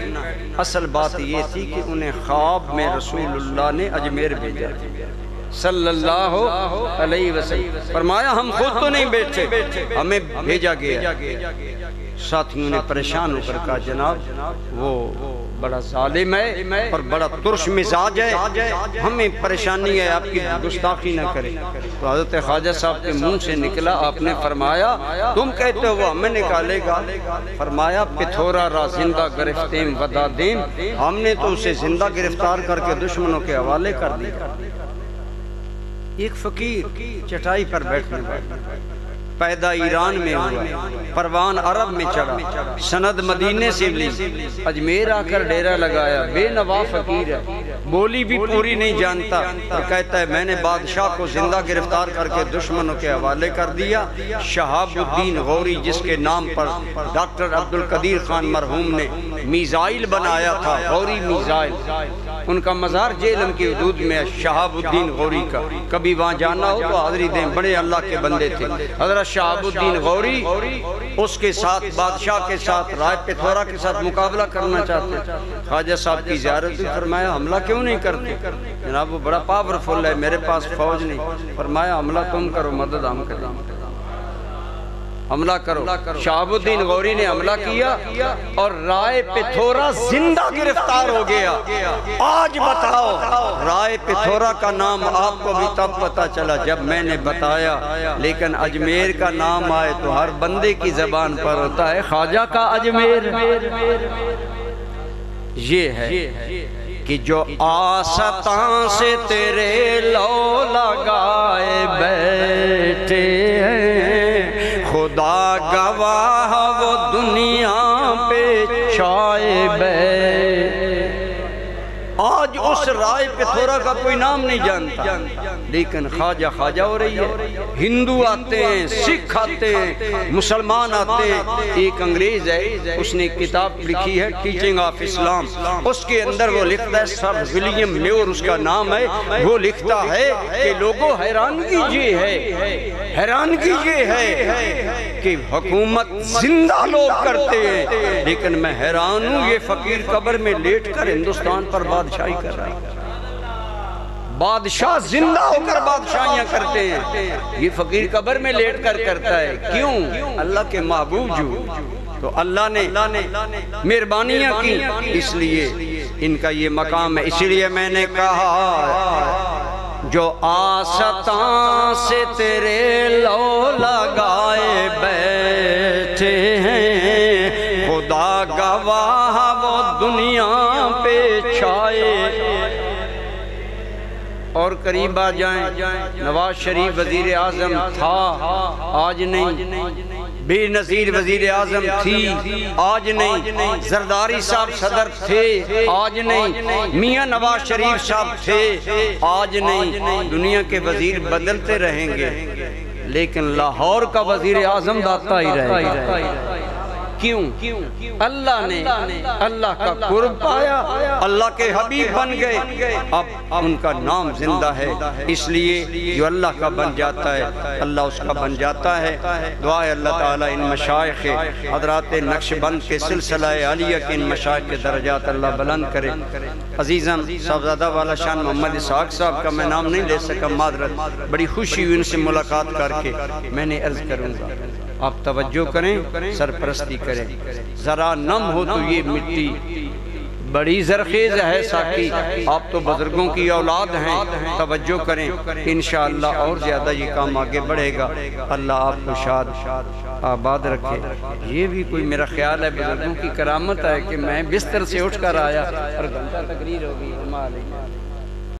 اصل بات یہ تھی کہ انہیں خواب میں رسول اللہ نے اجمیر بھیجا صلی اللہ علیہ وسلم. فرمایا ہم خود تو نہیں بیٹھے، ہمیں بھیجا گیا. ساتھیوں نے پریشان ہو کر کہا جناب وہ بڑا ظالم ہے اور بڑا ترش مزاج ہے، ہمیں پریشانی ہے، آپ کی گستاخی نہ کرے. تو حضرت خواجہ صاحب کے منہ سے نکلا، آپ نے فرمایا تم کہتے ہو ہمیں نکالے گا؟ فرمایا پتھورا را زندہ گرفتیم ودا دیم، ہم نے تو اسے زندہ گرفتار کر کے دشمنوں کے حوالے کر دیا. ایک فقیر چٹائی پر بیٹھنے والا پیدا ایران میں ہوا، پروان عرب میں چڑھا، سند مدینے سے لی، اجمیر آ کر ڈیرہ لگایا، بے نوا فقیر ہے، بولی بھی پوری نہیں جانتا، اور کہتا ہے میں نے بادشاہ کو زندہ گرفتار کر کے دشمنوں کے حوالے کر دیا۔ شہاب الدین غوری جس کے نام پر ڈاکٹر عبدالقدیر خان مرحوم نے میزائل بنایا تھا، غوری میزائل، ان کا مزار جہلم کی حدود میں ہے، شہاب الدین غوری کا، کبھی وہاں جانا ہو تو حاضری دیں، بڑے اللہ کے بندے تھے۔ حضرت شہاب الدین غوری اس کے ساتھ بادشاہ کے ساتھ رائے پتھورا کے ساتھ مقابلہ کرنا چاہتے، خواجہ صاحب کی زیارت ہوئی، فرمایا حملہ کیوں نہیں کرتے؟ جناب وہ بڑا پاورفل ہے، میرے پاس فوج نہیں، فرمایا حملہ تم کرو، مدد ہم کریں، حملہ کرو۔ شہاب الدین غوری نے حملہ کیا اور رائے پتھورا زندہ گرفتار ہو گیا۔ آج بتاؤ رائے پتھورا کا نام آپ کو بھی تب پتا چلا جب میں نے بتایا، لیکن اجمیر کا نام آئے تو ہر بندے کی زبان پر ہوتا ہے خواجہ کا اجمیر۔ یہ ہے کہ جو آستان سے تیرے لو لگائے بیٹھے ہیں، خدا گواہ وہ دنیا پہ چھائے بیٹھے۔ آج اس رائے پتھورا کا کوئی نام نہیں جانتا، لیکن خواجہ خواجہ ہو رہی ہے۔ ہندو آتے ہیں، سکھ آتے ہیں، مسلمان آتے ہیں۔ ایک انگریز ہے، اس نے کتاب لکھی ہے ٹیچنگ آف اسلام، اس کے اندر وہ لکھتا ہے، سر ولیم میور اس کا نام ہے، وہ لکھتا ہے کہ لوگوں حیرانگی یہ ہے، حیرانگی یہ ہے کہ حکومت زندہ لوگ کرتے ہیں، لیکن میں حیران ہوں یہ فقیر قبر میں لیٹ کر ہندوستان پر بادشاہی کر رہا ہے۔ بادشاہ زندہ ہو کر بادشاہیاں کرتے ہیں، یہ فقیر قبر میں لیٹ کر کرتا ہے۔ کیوں؟ اللہ کے محبوب جو تو اللہ نے مہربانیاں کی، اس لیے ان کا یہ مقام ہے۔ اس لیے میں نے کہا جو آستان سے تیرے لو لگائے بیٹھے ہیں، خدا گواہ وہ دنیا پہ چھائے۔ اور قریب آ جائیں، نواز شریف وزیر اعظم تھا، آج نہیں، بے نظیر وزیر اعظم تھی، آج نہیں، زرداری صاحب صدر تھے، آج نہیں، میاں نواز شریف صاحب تھے، آج نہیں۔ دنیا کے وزیر بدلتے رہیں گے، لیکن لاہور کا وزیر اعظم داتا ہی رہے گا۔ کیوں؟ اللہ نے اللہ کا قرب پایا، اللہ کے حبیب بن گئے، اب ان کا نام زندہ ہے۔ اس لیے جو اللہ کا بن جاتا ہے اللہ اس کا بن جاتا ہے۔ دعا ہے اللہ تعالیٰ ان مشائخ حضرات نقش بند کے سلسلہ عالیہ کے ان مشائخ کے درجات اللہ بلند کرے۔ عزیزاں صاحبزادہ والا شان محمد اسحاق صاحب کا میں نام نہیں لے سکا، معذرت، بڑی خوشی ہوئی ان سے ملاقات کر کے۔ میں نے عرض کروں گا آپ توجہ کریں، سرپرستی کریں، ذرا نم ہو تو یہ مٹی بڑی زرخیز ہے ساقی، آپ تو بزرگوں کی اولاد ہیں، توجہ کریں، انشاءاللہ اور زیادہ یہ کام آگے بڑھے گا۔ اللہ آپ کو شاد آباد رکھے۔ یہ بھی کوئی میرا خیال ہے بزرگوں کی کرامت ہے کہ میں بستر سے اٹھ کر آیا اور گھنٹہ تقریر ہوگی۔